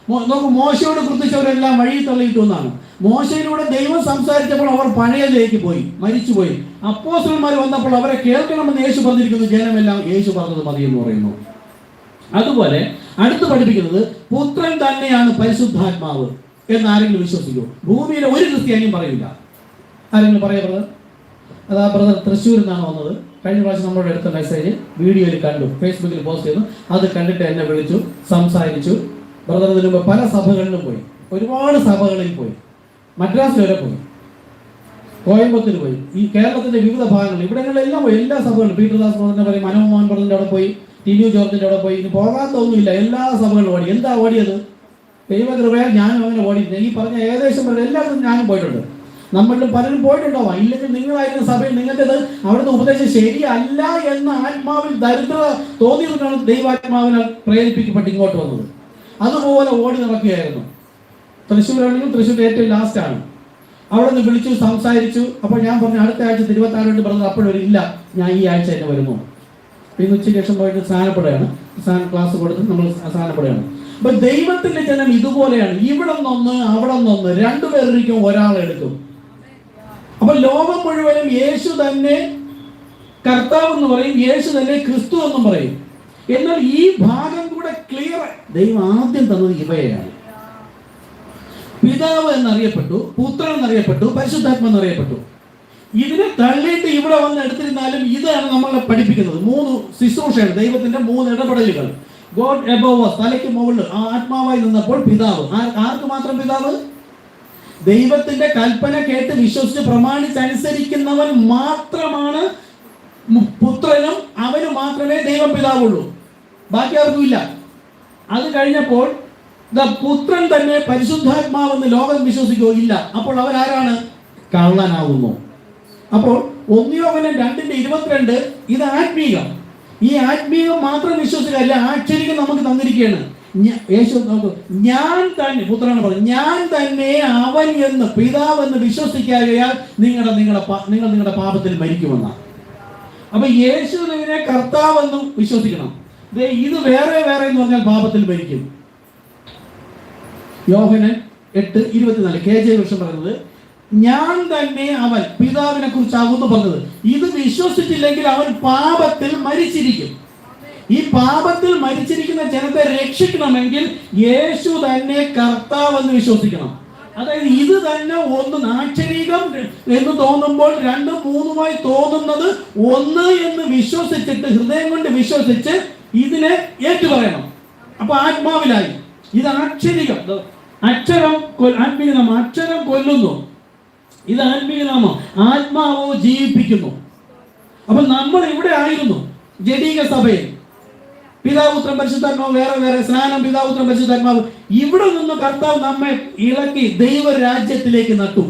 നോക്കൂ, മോശയോട് കൃത്യച്ചവരെല്ലാം വഴി തള്ളിയിട്ടു എന്നാണ്. മോശയിലൂടെ ദൈവം സംസാരിച്ചപ്പോൾ അവർ പഴയതിലേക്ക് പോയി, മരിച്ചുപോയി. അപ്പോസ്തലന്മാർ വന്നപ്പോൾ അവരെ കേൾക്കണമെന്ന് യേശു പറഞ്ഞിരിക്കുന്നു. ജനമെല്ലാം യേശു പറഞ്ഞത് മതി എന്ന് പറയുന്നു. അതുപോലെ അടുത്ത് പഠിപ്പിക്കുന്നത്, പുത്രൻ തന്നെയാണ് പരിശുദ്ധാത്മാവ് എന്ന് ആരെങ്കിലും വിശ്വസിക്കുമോ? ഭൂമിയിലെ ഒരു ക്രിസ്ത്യാനിയും പറയില്ല. ആരെങ്കിലും പറയാ ബ്രദർ? അതാ ബ്രദർ തൃശ്ശൂരിൽ നിന്നാണ് വന്നത്. കഴിഞ്ഞ പ്രാവശ്യം നമ്മളോട് എടുത്ത മെസ്സേജ് വീഡിയോയിൽ കണ്ടു, ഫേസ്ബുക്കിൽ പോസ്റ്റ് ചെയ്തു. അത് കണ്ടിട്ട് എന്നെ വിളിച്ചു, സംസാരിച്ചു. ബ്രദർ ഇതിനു മുമ്പ് പല സഭകളിലും പോയി, ഒരുപാട് സഭകളിൽ പോയി, മദ്രാസിൽ വരെ പോയി, കോയമ്പത്തൂർ പോയി, ഈ കേരളത്തിന്റെ വിവിധ ഭാഗങ്ങളിൽ ഇവിടങ്ങളിലെല്ലാം പോയി. എല്ലാ സഭകളിലും പീറ്റർദാസ് ബ്രദറിനെ പറയും, മനോഹരൻ ബ്രദറിന്റെ അവിടെ പോയി, ടിനു ജോർജിന്റെ അവിടെ പോയി. ഇനി പോകാത്തൊന്നുമില്ല, എല്ലാ സഭകളിലും ഓടി. എന്താ ഓടിയത്? ദൈവകൃപയാൽ ഞാനും അങ്ങനെ ഓടിയിരുന്നു. ഈ പറഞ്ഞ ഏകദേശം എല്ലായിടത്തും ഞാനും പോയിട്ടുണ്ട്. നമ്മളിലും പലരും പോയിട്ടുണ്ടാവാം. ഇല്ലെങ്കിൽ നിങ്ങളായിരുന്ന സഭയിൽ നിങ്ങൾക്കത് അവിടുത്തെ ഉപദേശം ശരിയല്ല എന്ന ആത്മാവിൽ ദരിദ്രത തോന്നിയതുകൊണ്ടാണ് ദൈവാത്മാവിനാൽ പ്രേരിപ്പിക്കപ്പെട്ട് ഇങ്ങോട്ട് വന്നത്. അതുപോലെ ഓടി നടക്കുകയായിരുന്നു. തൃശ്ശൂരാണെങ്കിലും തൃശ്ശൂർ ഏറ്റവും ലാസ്റ്റാണ്. അവിടെ നിന്ന് വിളിച്ചു, സംസാരിച്ചു. അപ്പോൾ ഞാൻ പറഞ്ഞു, അടുത്ത ആഴ്ച തിരുവത്താറുണ്ട് പറഞ്ഞത്. അപ്പോഴൊരു ഇല്ല, ഞാൻ ഈ ആഴ്ച തന്നെ വരുന്നു. ഇന്ന് ഉച്ചയ്ക്ക് ശേഷം പോയിട്ട് സ്നാനപ്പെടുകയാണ്. ക്ലാസ് കൊടുത്ത് നമ്മൾ സ്നാനപ്പെടുകയാണ്. അപ്പൊ ദൈവത്തിന്റെ ജനം ഇതുപോലെയാണ്. ഇവിടെ നിന്നൊന്ന് അവിടെ നിന്നൊന്ന് രണ്ടുപേരിക്കും ഒരാളെടുക്കും. അപ്പൊ ലോകം മുഴുവനും യേശു തന്നെ കർത്താവ് എന്ന് പറയും, യേശു തന്നെ ക്രിസ്തു എന്നും പറയും. എന്നാൽ ഈ ഭാഗം കൂടെ ക്ലിയർ. ദൈവം ആദ്യം തന്നത് ഇവയാണ്. പിതാവ് എന്നറിയപ്പെട്ടു, പുത്രൻ എന്നറിയപ്പെട്ടു, പരിശുദ്ധാത്മ എന്നറിയപ്പെട്ടു. ഇതിനെ തള്ളിയിട്ട് ഇവിടെ വന്ന് എടുത്തിരുന്നാലും ഇതാണ് നമ്മളെ പഠിപ്പിക്കുന്നത്. 3 ശുശ്രൂഷയാണ്, ദൈവത്തിന്റെ 3 ഇടപെടലുകൾ. ഗോഡ് എബോവ്, തലയ്ക്ക് മുകളിൽ ആത്മാവായി നിന്നപ്പോൾ പിതാവ്. ആർക്ക് മാത്രം പിതാവ്? ദൈവത്തിന്റെ കൽപ്പന കേട്ട് വിശ്വസിച്ച് പ്രമാണിച്ചനുസരിക്കുന്നവൻ മാത്രമാണ് പുത്രനും. അവന് മാത്രമേ ദൈവം പിതാവുള്ളൂ, ബാക്കി ആർക്കും ഇല്ല. അത് കഴിഞ്ഞപ്പോൾ പുത്രൻ തന്നെ പരിശുദ്ധാത്മാവെന്ന് ലോകം വിശ്വസിക്കുകയോ ഇല്ല. അപ്പോൾ അവരാരാണ്? കള്ളനാകുന്നു. അപ്പോൾ 1 യോഹന്നാൻ 2:22 ഇത് ആത്മീകം. ഈ ആത്മീകം മാത്രം വിശ്വസിക്കല്ല, ആക്ഷരികം നമുക്ക് തന്നിരിക്കുകയാണ്. യേശു നോക്കൂ, ഞാൻ തന്നെ, പുത്രനാണ് പറഞ്ഞത്, ഞാൻ തന്നെ അവൻ എന്ന് പിതാവെന്ന് വിശ്വസിക്കാകയാൽ നിങ്ങളുടെ പാപത്തിൽ മരിക്കുമെന്നാണ്. അപ്പൊ യേശുവിനെ കർത്താവെന്നും വിശ്വസിക്കണം. ഇത് വേറെ വേറെ എന്ന് പറഞ്ഞാൽ പാപത്തിൽ മരിക്കും. യോഹന്നാൻ 8:24 KJ വേർഷൻ പറയുന്നത്, ഞാൻ തന്നെ അവൻ, പിതാവിനെ കുറിച്ചാകുന്നു പറഞ്ഞത്. ഇത് വിശ്വസിച്ചില്ലെങ്കിൽ അവൻ പാപത്തിൽ മരിച്ചിരിക്കും. ഈ പാപത്തിൽ മരിച്ചിരിക്കുന്ന ജനത്തെ രക്ഷിക്കണമെങ്കിൽ യേശു തന്നെ കർത്താവെന്ന് വിശ്വസിക്കണം. അതായത് ഇത് തന്നെ ഒന്ന് ആക്ഷരികം എന്ന് തോന്നുമ്പോൾ 2, 3 തോന്നുന്നത് ഒന്ന് എന്ന് വിശ്വസിച്ചിട്ട്, ഹൃദയം കൊണ്ട് വിശ്വസിച്ച് ഇതിനെ ഏറ്റുപറയണം. അപ്പൊ ആത്മാവിലായി. ഇത് ആക്ഷരികം. അക്ഷരം ആത്മീയ നാമം, അക്ഷരം കൊല്ലുന്നു. ഇത് ആത്മീയ നാമം, ആത്മാവോ ജീവിപ്പിക്കുന്നു. അപ്പൊ നമ്മൾ ഇവിടെ ആയിരുന്നു ജഡീക സഭയിൽ. പിതാപുത്രൻ പരിശുദ്ധാത്മാവ് വേറെ വേറെ, സ്നാനം പിതാപുത്രൻ പരിശുദ്ധാത്മാവ്. ഇവിടെ നിന്ന് കർത്താവ് നമ്മെ ഇളക്കി ദൈവരാജ്യത്തിലേക്ക് നട്ടു.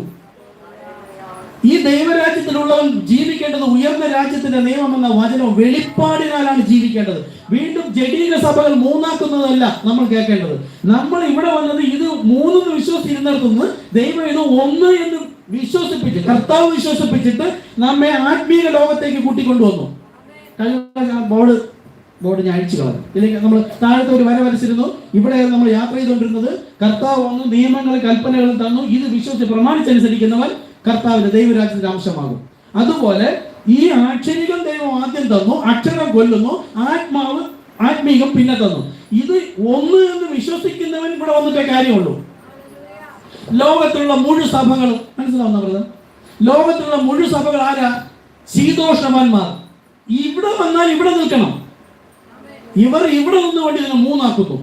ഈ ദൈവരാജ്യത്തിലുള്ളവൻ ജീവിക്കേണ്ടത് ഉയർന്ന രാജ്യത്തിന്റെ നിയമം എന്ന വചനം വെളിപ്പാടിനാലാണ് ജീവിക്കേണ്ടത്. വീണ്ടും ജഡീക സഭകൾ മൂന്നാക്കുന്നതല്ല നമ്മൾ കേൾക്കേണ്ടത്. നമ്മൾ ഇവിടെ വന്നത് ഇത് മൂന്നെന്ന് വിശ്വസിച്ചിരുന്നിടത്തുനിന്ന് ദൈവം ഇത് ഒന്ന് എന്ന് വിശ്വസിപ്പിച്ച്, കർത്താവ് വിശ്വസിപ്പിച്ചിട്ട് നമ്മെ ആത്മീയ ലോകത്തേക്ക് കൂട്ടിക്കൊണ്ടുവന്നു. ബോർഡ് ഞാൻ അഴിച്ചു കളഞ്ഞു. ഇല്ലെങ്കിൽ നമ്മൾ താഴത്തെ ഒരു വര വരച്ചിരുന്നു. ഇവിടെ നമ്മൾ യാത്ര ചെയ്തുകൊണ്ടിരുന്നത് കർത്താവ് വന്നു, നിയമങ്ങളും കൽപ്പനകളും തന്നു. ഇത് വിശ്വസിച്ച് പ്രമാണിച്ചനുസരിക്കുന്നവൻ കർത്താവിന്റെ ദൈവരാജ്യത്തിന്റെ അംശമാകും. അതുപോലെ ഈ ആക്ഷരികം ദൈവം ആദ്യം തന്നു, അക്ഷരം കൊല്ലുന്നു, ആത്മീകം പിന്നെ തന്നു. ഇത് ഒന്ന് എന്ന് വിശ്വസിക്കുന്നവൻ ഇവിടെ വന്നിട്ടേ കാര്യമുള്ളൂ. ലോകത്തിലുള്ള മുഴു സഭകളും മനസ്സിലാവുന്ന, ലോകത്തിലുള്ള മുഴു സഭകൾ ആരാ? ശീതോഷ്ണവാന്മാർ. ഇവിടെ വന്നാൽ ഇവിടെ നിൽക്കണം. ഇവർ ഇവിടെ നിന്നുകൊണ്ട് ഇതിനെ മൂന്നാക്കുന്നു.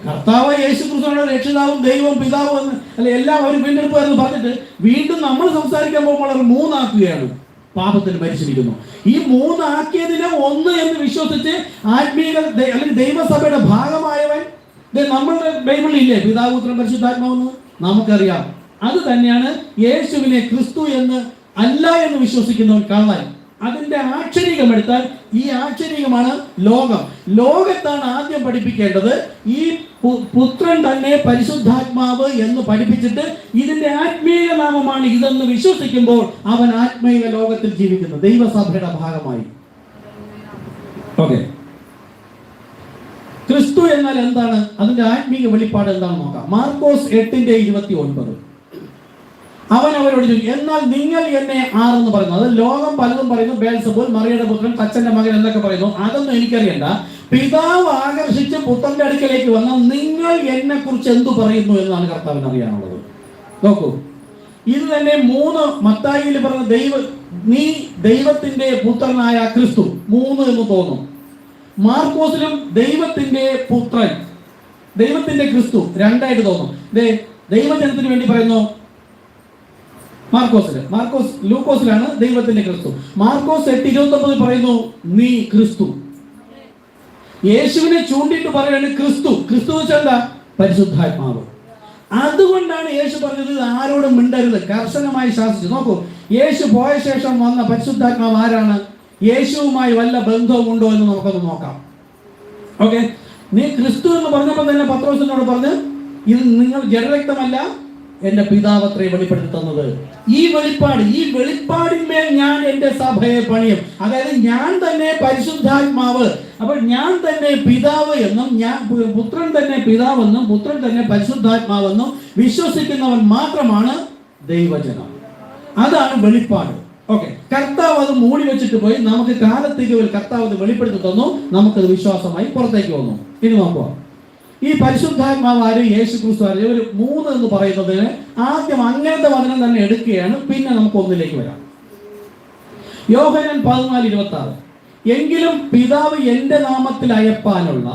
കർത്താവ് യേശു ക്രിസ്തുവിന്റെ രക്ഷിതാവും ദൈവവും പിതാവും എന്ന് അല്ലെ എല്ലാം അവർ വീണ്ടെടുപ്പ് പറഞ്ഞിട്ട് വീണ്ടും നമ്മൾ സംസാരിക്കാൻ പോകുമ്പോൾ അവർ മൂന്നാക്കുകയാണ്. പാപത്തിന് മരിച്ചിരിക്കുന്നു. ഈ മൂന്നാക്കിയതിനെ ഒന്ന് എന്ന് വിശ്വസിച്ച് ആത്മീയ അല്ലെങ്കിൽ ദൈവസഭയുടെ ഭാഗമായവൻ നമ്മളുടെ ബൈബിളിൽ ഇല്ലേ പിതാവ് പുത്രൻ പരിശുദ്ധാത്മാവെന്ന് നമുക്കറിയാം. അത് തന്നെയാണ് യേശുവിനെ ക്രിസ്തു എന്ന് അല്ല എന്ന് വിശ്വസിക്കുന്നവൻ കള്ളൻ. അതിന്റെ ആക്ഷരികം എടുത്താൽ ഈ ആക്ഷരികമാണ് ലോകം. ലോകത്താണ് ആദ്യം പഠിപ്പിക്കേണ്ടത്. ഈ പുത്രൻ തന്നെ പരിശുദ്ധാത്മാവ് എന്ന് പഠിപ്പിച്ചിട്ട് ഇതിന്റെ ആത്മീയ നാമമാണ് ഇതെന്ന് വിശ്വസിക്കുമ്പോൾ അവൻ ആത്മീയ ലോകത്തിൽ ജീവിക്കുന്നു, ദൈവസഭയുടെ ഭാഗമായി. ഓക്കെ, ക്രിസ്തു എന്നാൽ എന്താണ്? അതിന്റെ ആത്മീയ വെളിപ്പാട് എന്താണെന്ന് നോക്കാം. മാർക്കോസ് 8:29. അവൻ അവരോട് ചോദിച്ചു, എന്നാൽ നിങ്ങൾ എന്നെ ആരെന്ന് പറയുന്നു? അത് ലോകം പലതും പറയുന്നു. ബേൽസെബൂൽ, മറിയയുടെ പുത്രൻ, തച്ചന്റെ മകൻ എന്നൊക്കെ പറയുന്നു. അതൊന്നും എനിക്കറിയണ്ട. പിതാവ് ആകർഷിച്ച് പുത്രന്റെ അടുക്കലേക്ക് വന്ന നിങ്ങൾ എന്നെ കുറിച്ച് എന്തു പറയുന്നു എന്നാണ് കർത്താവിന് അറിയാനുള്ളത്. നോക്കൂ, ഇത് തന്നെ 3 മത്തായിയിൽ പറഞ്ഞ നീ ദൈവത്തിന്റെ പുത്രനായ ക്രിസ്തു 3 എന്ന് തോന്നും. മാർക്കോസിലും ദൈവത്തിന്റെ പുത്രൻ, ദൈവത്തിന്റെ ക്രിസ്തു 2 തോന്നും. ദൈവജനത്തിന് വേണ്ടി പറയുന്നു ലൂക്കോസിലാണ് ദൈവത്തിന്റെ ക്രിസ്തു. മാർക്കോസ് 8:29 പറയുന്നു നീ ക്രിസ്തു. യേശുവിനെ ചൂണ്ടിയിട്ട് പറയാണ് ക്രിസ്തു. ക്രിസ്തു വെച്ചാൽ എന്താ? പരിശുദ്ധാത്മാവ്. അതുകൊണ്ടാണ് യേശു പറഞ്ഞത് ആരോടും മിണ്ടരുത്, കർശനമായി ശാസിച്ചു. നോക്കൂ, യേശു പോയ ശേഷം വന്ന പരിശുദ്ധാത്മാവ് ആരാണ്? യേശുവുമായി വല്ല ബന്ധവും ഉണ്ടോ എന്ന് നമുക്കൊന്ന് നോക്കാം. ഓക്കെ, നീ ക്രിസ്തു എന്ന് പറഞ്ഞപ്പോൾ തന്നെ പത്രോസിനോട് പറഞ്ഞ് ഇത് നിങ്ങൾ ജഡരക്തമല്ല എന്റെ പിതാവത്രയെ വെളിപ്പെടുത്തി തന്നത്. ഈ വെളിപ്പാടിന്മേൽ ഞാൻ എന്റെ സഭയെ പണിയും. അതായത് ഞാൻ തന്നെ പരിശുദ്ധാത്മാവ്. അപ്പോൾ ഞാൻ തന്നെ പിതാവ് എന്നും പുത്രൻ തന്നെ പിതാവെന്നും പുത്രൻ തന്നെ പരിശുദ്ധാത്മാവെന്നും വിശ്വസിക്കുന്നവൻ മാത്രമാണ് ദൈവജനം. അതാണ് വെളിപ്പാട്. ഓക്കെ, കർത്താവ് അത് മൂടി വെച്ചിട്ട് പോയി. നമുക്ക് കാലത്തേക്ക് കർത്താവ് അത് വെളിപ്പെടുത്തി തന്നു. നമുക്കത് വിശ്വാസമായി പുറത്തേക്ക് വന്നു. ഇനി നോക്കുക, ഈ പരിശുദ്ധാത്മാവ് ആര്? യേശു ക്രിസ്തു ആര്? ഒരു 3 എന്ന് പറയുന്നതിന് ആദ്യം അങ്ങനത്തെ വചനം തന്നെ എടുക്കുകയാണ്. പിന്നെ നമുക്ക് ഒന്നിലേക്ക് വരാം. യോഹന്നാൻ 14:26. എങ്കിലും പിതാവ് എന്റെ നാമത്തിൽ അയപ്പാനുള്ള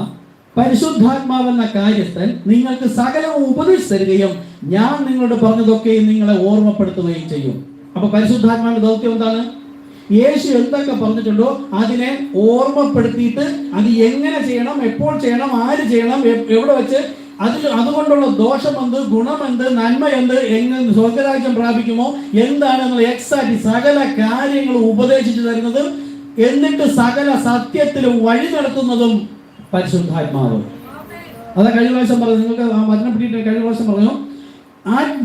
പരിശുദ്ധാത്മാവെന്ന കാര്യസ്ഥൻ നിങ്ങൾക്ക് സകലവും ഉപദേശിച്ചു തരികയും ഞാൻ നിങ്ങളോട് പറഞ്ഞതൊക്കെയും നിങ്ങളെ ഓർമ്മപ്പെടുത്തുകയും ചെയ്യും. അപ്പൊ പരിശുദ്ധാത്മാവിന്റെ ദൗത്യം എന്താണ്? യേശു എന്തൊക്കെ പറഞ്ഞിട്ടുണ്ടോ അതിനെ ഓർമ്മപ്പെടുത്തിയിട്ട് അത് എങ്ങനെ ചെയ്യണം, എപ്പോൾ ചെയ്യണം, ആര് ചെയ്യണം, എവിടെ വെച്ച്, അതുകൊണ്ടുള്ള ദോഷമെന്ത്, ഗുണമെന്ത്, നന്മയെന്ത്, എങ്ങനെ സ്വർഗരാജ്യം പ്രാപിക്കുമോ എന്താണെന്നുള്ള എക്സാക്ട് സകല കാര്യങ്ങളും ഉപദേശിച്ചു തരുന്നത്. എന്നിട്ട് സകല സത്യത്തിലും വഴി നടത്തുന്നതും പരിശുദ്ധാത്മാവ്. അതാ കഴിഞ്ഞ പ്രാവശ്യം പറഞ്ഞു, നിങ്ങൾക്ക് ആ വചനം പിടിയിട്ട് കഴിഞ്ഞ പ്രാവശ്യം പറഞ്ഞു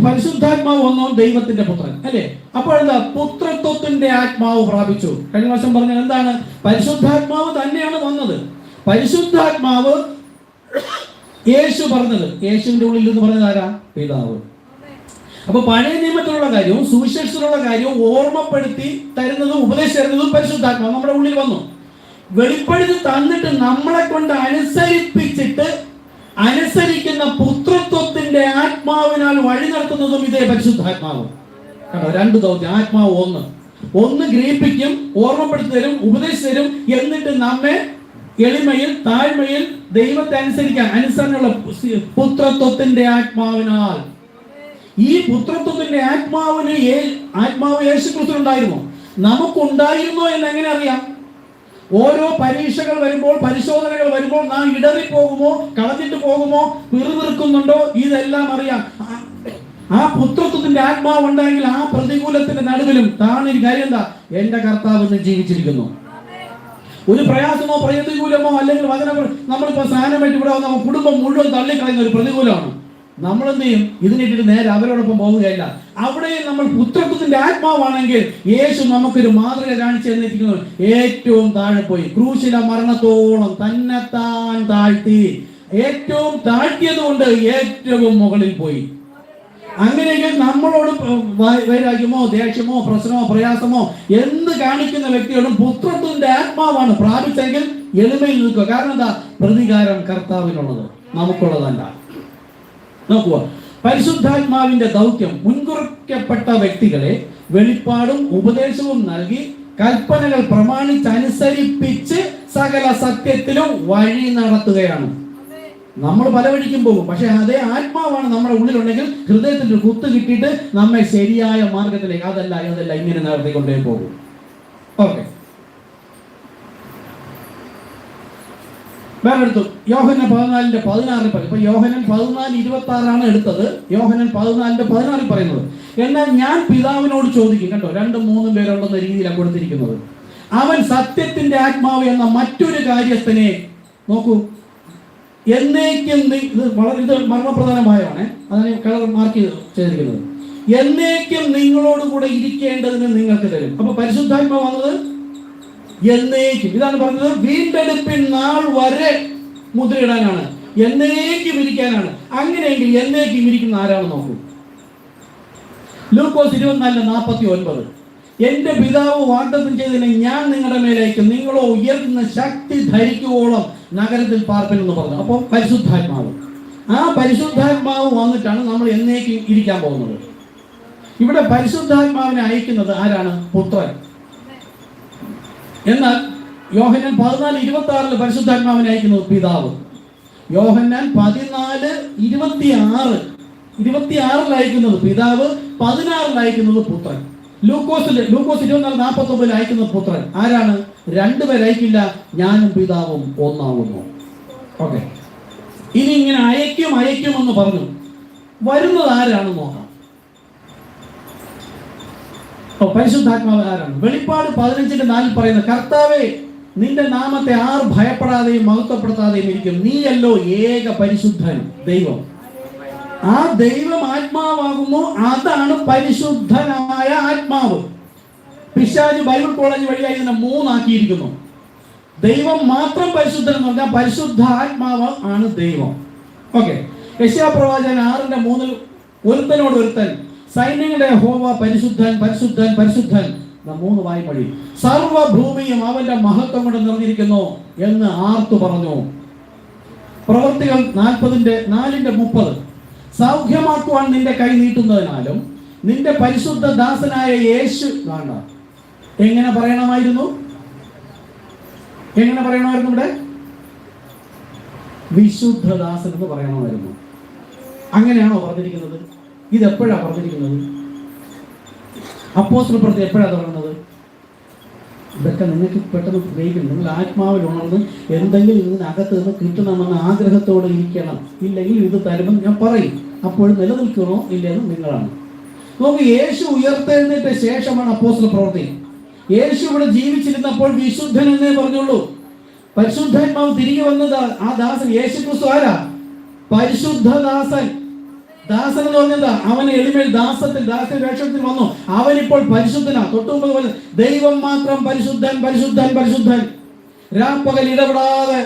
പരിശുദ്ധാത്മാവ് വന്നോ ദൈവത്തിന്റെ പുത്രൻ അല്ലേ? അപ്പോൾ എന്താ? പുത്രത്വത്തിന്റെ ആത്മാവ് പ്രാപിച്ചു. കഴിഞ്ഞ വർഷം പറഞ്ഞത് എന്താണ്? പരിശുദ്ധാത്മാവ് തന്നെയാണ് വന്നത്. പരിശുദ്ധാത്മാവ് യേശു പറഞ്ഞത്, യേശുവിന്റെ ഉള്ളിൽ എന്ന് പറഞ്ഞത് ആരാ? പിതാവ്. അപ്പൊ പഴയ നിയമത്തിലുള്ള കാര്യവും സുവിശേഷത്തിലുള്ള കാര്യവും ഓർമ്മപ്പെടുത്തി തരുന്നതും ഉപദേശിച്ചു തരുന്നതും പരിശുദ്ധാത്മാവ് നമ്മുടെ ഉള്ളിൽ വന്നു. വെളിപ്പെടുത്തി തന്നിട്ട് നമ്മളെ കൊണ്ട് അനുസരിക്കുന്ന പുത്രത്വത്തിന്റെ ആത്മാവിനാൽ വഴി നടത്തുന്നതും ഇതേ പരിശുദ്ധാത്മാവ്. കണ്ടോ, 2 ദൗത്യം. ആത്മാവ് ഒന്ന് ഗ്രഹിപ്പിക്കും, ഓർമ്മപ്പെടുത്തി തരും, ഉപദേശിച്ചു തരും. എന്നിട്ട് നമ്മെ എളിമയിൽ താഴ്മയിൽ ദൈവത്തെ അനുസരണയുള്ള പുത്രത്വത്തിന്റെ ആത്മാവിനാൽ. ഈ പുത്രത്വത്തിന്റെ ആത്മാവ് യേശു ക്രിസ്തു ഉണ്ടായിരുന്നു. നമുക്കുണ്ടായിരുന്നോ എന്ന് എങ്ങനെ അറിയാം? ഓരോ പരീക്ഷകൾ വരുമ്പോൾ, പരിശോധനകൾ വരുമ്പോൾ നാം ഇടറിപ്പോകുമോ, കളഞ്ഞിട്ട് പോകുമോ, പിറുപിറുക്കുന്നുണ്ടോ, ഇതെല്ലാം അറിയാം. ആ പുത്രത്വത്തിന്റെ ആത്മാവ് ഉണ്ടെങ്കിൽ ആ പ്രതികൂലത്തിന്റെ നടുവിലും താണൊരു കാര്യം എന്താ, എന്റെ കർത്താവ് ഇന്ന് ജീവിച്ചിരിക്കുന്നു. ഒരു പ്രയാസമോ പ്രതികൂലമോ അല്ലെങ്കിൽ വചനം നമ്മളിപ്പോ സ്നാനമായിട്ട് ഇവിടെ വന്ന കുടുംബം മുഴുവൻ തള്ളിക്കളയുന്ന ഒരു പ്രതികൂലമാണ്. നമ്മൾ എന്ത് ചെയ്യും? ഇതിനിട്ട് നേരെ അവരോടൊപ്പം പോവുകയല്ല. അവിടെ നമ്മൾ പുത്രത്വത്തിന്റെ ആത്മാവാണെങ്കിൽ യേശു നമുക്കൊരു മാതൃക കാണിച്ചു തന്നിരിക്കുന്നു. ഏറ്റവും താഴെ പോയി ക്രൂശില മരണത്തോളം തന്നെത്താൻ താഴ്ത്തി, ഏറ്റവും താഴ്ത്തിയത് കൊണ്ട് ഏറ്റവും മുകളിൽ പോയി. അങ്ങനെയെങ്കിൽ നമ്മളോട് വൈരാഗ്യമോ ദേഷ്യമോ പ്രശ്നമോ പ്രയാസമോ എന്ത് കാണിക്കുന്ന വ്യക്തിയോടും പുത്രത്വത്തിന്റെ ആത്മാവാണ് പ്രാപിച്ചെങ്കിൽ എളിമയിൽ നിൽക്കുക. കാരണം എന്താ? പ്രതികാരം കർത്താവിനുള്ളത്, നമുക്കുള്ളതല്ല. നോക്കുക, പരിശുദ്ധാത്മാവിന്റെ ദൗത്യം മുൻകുറിക്കപ്പെട്ട വ്യക്തികളെ വെളിപ്പാടും ഉപദേശവും നൽകി കൽപ്പനകൾ പ്രമാണിച്ചനുസരിപ്പിച്ച് സകല സത്യത്തിലും വഴി നടത്തുകയാണ്. നമ്മൾ പല വഴിക്കും പോകും, പക്ഷെ അതേ ആത്മാവാണ് നമ്മുടെ ഉള്ളിലുണ്ടെങ്കിൽ ഹൃദയത്തിൽ ഒരു കുത്ത് കിട്ടിയിട്ട് നമ്മെ ശരിയായ മാർഗത്തിലേക്ക് അതല്ല ഇങ്ങനെ നടത്തിക്കൊണ്ടേ പോകും. ഓക്കെ, വേറെ എടുത്തു യോഹന്നാൻ 14:16. ഇപ്പൊ യോഹന്നാൻ 14:26 എടുത്തത്. യോഹന്നാൻ 14:16 പറയുന്നത്, എന്നാൽ ഞാൻ പിതാവിനോട് ചോദിക്കും. കണ്ടോ, 2-3 പേരുണ്ടെന്ന രീതിയിലാണ് കൊടുത്തിരിക്കുന്നത്. അവൻ സത്യത്തിന്റെ ആത്മാവ് എന്ന മറ്റൊരു കാര്യസ്ഥനെ, നോക്കൂ, എന്നേക്കും, ഇത് മർമ്മപ്രധാനമായാണ്, അതാണ് കളർ മാർക്ക് ചെയ്തിരിക്കുന്നത്, എന്നേക്കും നിങ്ങളോട് കൂടെ ഇരിക്കേണ്ടതിന് നിങ്ങൾക്ക് തരും. അപ്പൊ പരിശുദ്ധാത്മാവ് വന്നത് എന്നേക്കും, ഇതാണ് പറഞ്ഞത്, വീണ്ടെടുപ്പിൻ നാൾ വരെ മുദ്രയിടാനാണ്, എന്നേക്കും ഇരിക്കാനാണ്. അങ്ങനെയെങ്കിൽ എന്നേക്കും ഇരിക്കുന്ന ആരാണ്? നോക്കൂ, ലൂക്കോസ് 24:49, എന്റെ പിതാവ് വാഗ്ദത്തം ചെയ്തതിനെ ഞാൻ നിങ്ങളുടെ മേലേക്കും നിങ്ങളോ ഉയർത്തുന്ന ശക്തി ധരിക്കുവോളം നഗരത്തിൽ പാർപ്പിൽ എന്ന് പറഞ്ഞു. അപ്പോൾ പരിശുദ്ധാത്മാവ്, ആ പരിശുദ്ധാത്മാവ് വന്നിട്ടാണ് നമ്മൾ എന്നേക്കും ഇരിക്കാൻ പോകുന്നത്. ഇവിടെ പരിശുദ്ധാത്മാവിനെ അയക്കുന്നത് ആരാണ്? പുത്രൻ. എന്നാൽ യോഹന്നാൻ 14:26 പരിശുദ്ധാത്മാവിനെ അയക്കുന്നത് പിതാവ്. യോഹന്നാൻ 14:26 അയക്കുന്നത് പിതാവ്, 16 അയക്കുന്നത് പുത്രൻ. ലൂക്കോസ് 24:49 അയക്കുന്നത് പുത്രൻ. ആരാണ്? 2 പേര് അയക്കില്ല, ഞാനും പിതാവും ഒന്നാവുന്നു. ഓക്കെ, ഇനി ഇങ്ങനെ അയക്കുമെന്ന് പറഞ്ഞു. വരുന്നത് ആരാണെന്ന് നോക്കാം. പരിശുദ്ധാത്മാവ് ആരാണ്? വെളിപ്പാട് 15:4 പറയുന്ന, കർത്താവേ, നിന്റെ നാമത്തെ ആർ ഭയപ്പെടാതെയും മഹത്വപ്പെടുത്താതെയും ഇരിക്കും. നീയല്ലോ ഏക പരിശുദ്ധൻ ദൈവം. ആ ദൈവം ആത്മാവാകുന്നു, അതാണ് പരിശുദ്ധനായ ആത്മാവ്. പിശാച് ബൈബിൾ കോളേജ് വഴിയായി ഇതിനെ 3 ആക്കിയിരിക്കുന്നു. ദൈവം മാത്രം പരിശുദ്ധൻ എന്ന് പറഞ്ഞാൽ പരിശുദ്ധ ആത്മാവ് ആണ് ദൈവം. ഓക്കെ, യെശയ്യാപ്രവാചകൻ 6:3 ഒരുത്തനോട് ഒരുത്തൻ, സൈന്യങ്ങളുടെ യഹോവ പരിശുദ്ധൻ പരിശുദ്ധൻ പരിശുദ്ധൻ, 3 വായ്മൊഴി, സർവ്വഭൂമിയും അവന്റെ മഹത്വം കൊണ്ട് നിറഞ്ഞിരിക്കുന്നു എന്ന് ആർത്തു പറഞ്ഞു. പ്രവൃത്തികൾ 40:30, സൗഖ്യമാക്കുവാൻ നിന്റെ കൈ നീട്ടുന്നതിനാലും നിന്റെ പരിശുദ്ധ ദാസനായ യേശു വേണ്ട. എങ്ങനെ പറയണമായിരുന്നു? ഇവിടെ വിശുദ്ധദാസൻ എന്ന് പറയണമായിരുന്നു. അങ്ങനെയാണോ പറഞ്ഞിരിക്കുന്നത്? ഇതെപ്പോഴാണ് പറഞ്ഞിരിക്കുന്നത്? അപ്പോസ്തലപ്രവൃത്തി എപ്പോഴാണ് തുടങ്ങുന്നത്? ഇതൊക്കെ നിങ്ങൾക്ക് പെട്ടെന്ന് ഗ്രഹിക്കണം. നിങ്ങൾ ആത്മാവിൽ ഉണർന്ന് എന്തെങ്കിലും ഇതിനകത്ത് നിന്ന് കിട്ടണമെന്ന ആഗ്രഹത്തോടെ ഇരിക്കണം. ഇല്ലെങ്കിൽ ഇത് തരുമ്പോൾ ഞാൻ പറയും, അപ്പോൾ നിലനിൽക്കണോ ഇല്ലെന്ന് നിങ്ങളാണ്. നമുക്ക് യേശു ഉയർത്തെഴുന്നേറ്റ ശേഷമാണ് അപ്പോസ്തലപ്രവൃത്തി. യേശു ഇവിടെ ജീവിച്ചിരുന്നപ്പോൾ വിശുദ്ധൻ എന്നേ പറഞ്ഞുള്ളൂ. പരിശുദ്ധാത്മാവ് തിരികെ വന്നത് ആ ദാസൻ യേശു ക്രിസ്തു ആരാ? പരിശുദ്ധദാസൻ. ദാസൻ എന്ന് പറഞ്ഞാ അവന് എളിമയിൽ ദാസൻ വേഷത്തിൽ വന്നു. അവനിപ്പോൾ പരിശുദ്ധനാ. തൊട്ടുമുമ്പ് ദൈവം മാത്രം പരിശുദ്ധൻ പരിശുദ്ധൻ പരിശുദ്ധൻ. രാപ്പകൽ ഇടപെടാതെ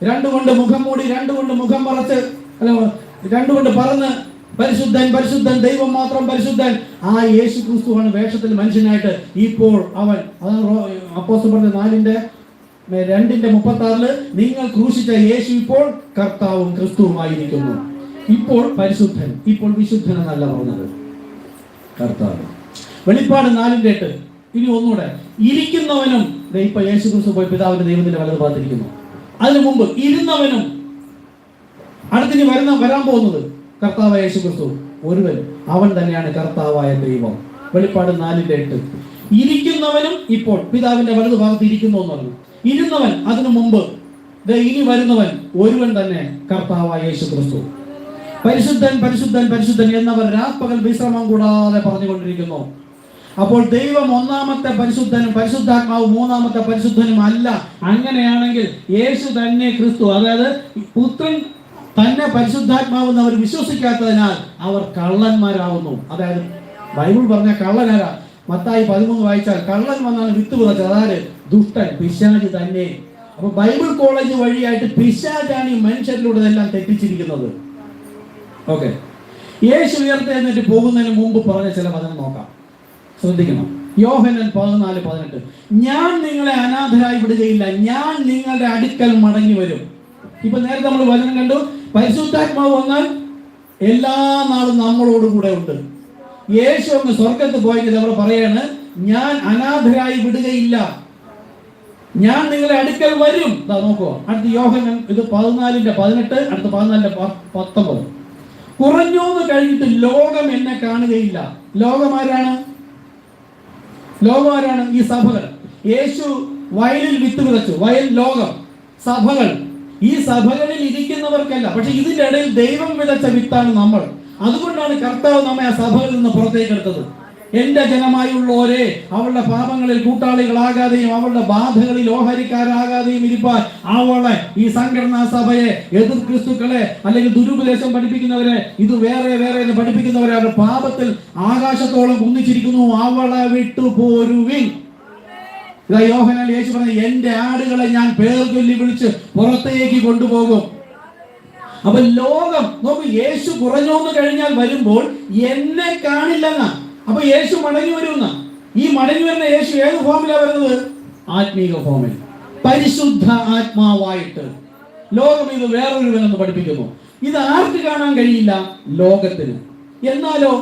2 കൊണ്ട് മുഖം മൂടി, 2 കൊണ്ട് മുഖം മറച്ച്, 2 കൊണ്ട് പറന്ന് പരിശുദ്ധൻ പരിശുദ്ധൻ, ദൈവം മാത്രം പരിശുദ്ധൻ. ആ യേശു ക്രിസ്തുവാണ് വേഷത്തിൽ മനുഷ്യനായിട്ട് ഇപ്പോൾ അവൻ. അതാണ് അപ്പോസ്തലപ്രവൃത്തി 4:2-36 നിങ്ങൾ ക്രൂശിച്ച യേശു ഇപ്പോൾ കർത്താവും ക്രിസ്തുവുമായിരിക്കുന്നു. ഇപ്പോൾ പരിശുദ്ധൻ, ഇപ്പോൾ വിശുദ്ധൻ എന്നല്ല പറഞ്ഞത്, കർത്താവ്. വെളിപ്പാട് 4:8. ഇനി ഒന്നുകൂടെ, ഇരിക്കുന്നവനും ഇപ്പൊ യേശു ക്രിസ്തു പോയി പിതാവിന്റെ ദൈവത്തിന്റെ വലത് ഭാഗത്തിരിക്കുന്നു. അതിനു മുമ്പ് ഇരുന്നവനും, അടുത്തിനി വരാൻ പോകുന്നത് കർത്താവായ യേശു ക്രിസ്തു ഒരുവൻ, അവൻ തന്നെയാണ് കർത്താവായ ദൈവം. വെളിപ്പാട് 4:8. ഇരിക്കുന്നവനും ഇപ്പോൾ പിതാവിന്റെ വലത് ഭാഗത്ത് ഇരിക്കുന്നു എന്ന് പറഞ്ഞു. ഇരുന്നവൻ, അതിനു മുമ്പ് ഇനി വരുന്നവൻ ഒരുവൻ തന്നെ, കർത്താവായ യേശു ക്രിസ്തു. പരിശുദ്ധൻ പരിശുദ്ധൻ പരിശുദ്ധൻ എന്നവർ രാപ്പകൽ വിശ്രമം കൂടാതെ പറഞ്ഞുകൊണ്ടിരിക്കുന്നു. അപ്പോൾ ദൈവം ഒന്നാമത്തെ പരിശുദ്ധനും പരിശുദ്ധാത്മാവ് മൂന്നാമത്തെ പരിശുദ്ധനും അല്ല. അങ്ങനെയാണെങ്കിൽ യേശു തന്നെ ക്രിസ്തു, അതായത് പുത്രൻ തന്നെ പരിശുദ്ധാത്മാവെന്ന് അവർ വിശ്വസിക്കാത്തതിനാൽ അവർ കള്ളന്മാരാവുന്നു. അതായത് ബൈബിൾ പറഞ്ഞ കള്ളനാരാ? മത്തായി 13 വായിച്ചാൽ കള്ളൻ വന്നാണ് വിത്ത് വിതച്ചത്. അതായത് ദുഷ്ടൻ, പിശാച് തന്നെ. അപ്പൊ ബൈബിൾ കോളേജ് വഴിയായിട്ട് പിശാചാണ് ഈ മനുഷ്യരിലൂടെ എല്ലാം തെറ്റിച്ചിരിക്കുന്നത്. ഓക്കെ, യേശു ഉയർത്തെഴുന്നേറ്റ് പോകുന്നതിന് മുമ്പ് പറഞ്ഞ ചില വചനം നോക്കാം, ശ്രദ്ധിക്കണം. യോഹന്നാൻ 14:18, ഞാൻ നിങ്ങളെ അനാഥരായി വിടുകയില്ല, ഞാൻ നിങ്ങളുടെ അടുക്കൽ മടങ്ങി വരും. ഇപ്പൊ നേരത്തെ നമ്മൾ വചനം കണ്ടു, പരിശുദ്ധാത്മാവ് വന്നാൽ എല്ലാ നാളും നമ്മളോട് കൂടെ ഉണ്ട്. യേശു അങ്ങ് സ്വർഗത്ത് പോയെങ്കിൽ അവിടെ പറയാണ്, ഞാൻ അനാഥരായി വിടുകയില്ല, ഞാൻ നിങ്ങളെ അടുക്കൽ വരും. നോക്കോ, അടുത്ത യോഹന്നാൻ ഇത് 14:18, അടുത്ത 14:19. കുറഞ്ഞോന്ന് കഴിഞ്ഞിട്ട് ലോകം എന്നെ കാണുകയില്ല. ലോകമാരാണ്? ഈ സഭകൾ. യേശു വയലിൽ വിത്ത് വിതച്ചു, വയൽ ലോകം, സഭകൾ. ഈ സഭകളിൽ ഇരിക്കുന്നവർക്കല്ല, പക്ഷെ ഇതിന്റെ ഇടയിൽ ദൈവം വിതച്ച വിത്താണ് നമ്മൾ. അതുകൊണ്ടാണ് കർത്താവ് നമ്മെ ആ സഭകളിൽ നിന്ന് പുറത്തേക്ക് എടുത്തത്. എന്റെ ജനമായുള്ളവരെ അവളുടെ പാപങ്ങളിൽ കൂട്ടാളികളാകാതെയും അവളുടെ ബാധകളിൽ ഓഹരിക്കാരാകാതെയും ഇരിപ്പാൻ അവളെ, ഈ സംഘടനാ സഭയെ, എതിർ ക്രിസ്തുക്കളെ അല്ലെങ്കിൽ ദുരുപദേശം പഠിപ്പിക്കുന്നവരെ, ഇത് വേറെ വേറെ എന്ന് പഠിപ്പിക്കുന്നവരെ അവരുടെ പാപത്തിൽ ആകാശത്തോളം കുന്നിച്ചിരിക്കുന്നു, അവളെ വിട്ടുപോരുവിൻ. ഇതാ യോഹന്നാൻ യേശു പറഞ്ഞു, എന്റെ ആടുകളെ ഞാൻ പേർ ചൊല്ലി വിളിച്ച് പുറത്തേക്ക് കൊണ്ടുപോകും. അപ്പൊ ലോകം നോക്കൂ, യേശു കുറഞ്ഞോന്ന് കഴിഞ്ഞാൽ വരുമ്പോൾ എന്നെ കാണില്ലെന്നാ. അപ്പൊ യേശു മടങ്ങി വരുന്ന, ഈ മടങ്ങി വരുന്ന യേശു ഏത് ഫോമിലാണ് വരുന്നത്? ആത്മീക ഫോമിൽ, പരിശുദ്ധ ആത്മാവായിട്ട്. ലോകം ഇത് വേറൊരുവനെന്ന് പഠിപ്പിക്കുന്നു. ഇത് ആർക്ക് കാണാൻ കഴിയില്ല? ലോകത്തിന്. എന്നാലോ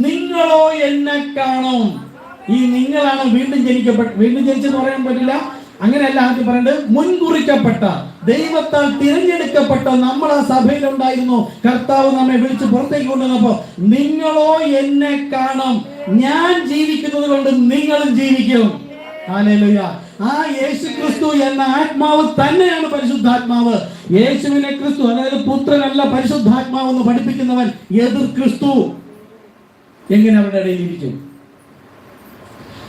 നിങ്ങളോ എന്നെ കാണും. ഈ നിങ്ങളാണ് വീണ്ടും ജനിച്ചെന്ന് പറയാൻ പറ്റില്ല, അങ്ങനെയല്ല. ആദ്യം പറയേണ്ടത് മുൻകുറിക്കപ്പെട്ട, ദൈവത്താൽ തിരഞ്ഞെടുക്കപ്പെട്ട നമ്മൾ ആ സഭയിലുണ്ടായിരുന്നു. കർത്താവ് നമ്മെ വിളിച്ച് പുറത്തേക്ക് കൊണ്ടുവന്നപ്പോ നിങ്ങളോ എന്നെ കാണും, ഞാൻ ജീവിക്കുന്നത് കൊണ്ട് നിങ്ങളും ജീവിക്കും. ഹല്ലേലൂയ. ആ യേശു ക്രിസ്തു എന്ന ആത്മാവ് തന്നെയാണ് പരിശുദ്ധാത്മാവ്. യേശുവിനെ ക്രിസ്തു, അതായത് പുത്രനല്ല പരിശുദ്ധാത്മാവ് എന്ന് പഠിപ്പിക്കുന്നവൻ എതിർ ക്രിസ്തു. എങ്ങനെ അവരുടെ ഇടയിൽ ഇരിക്കും?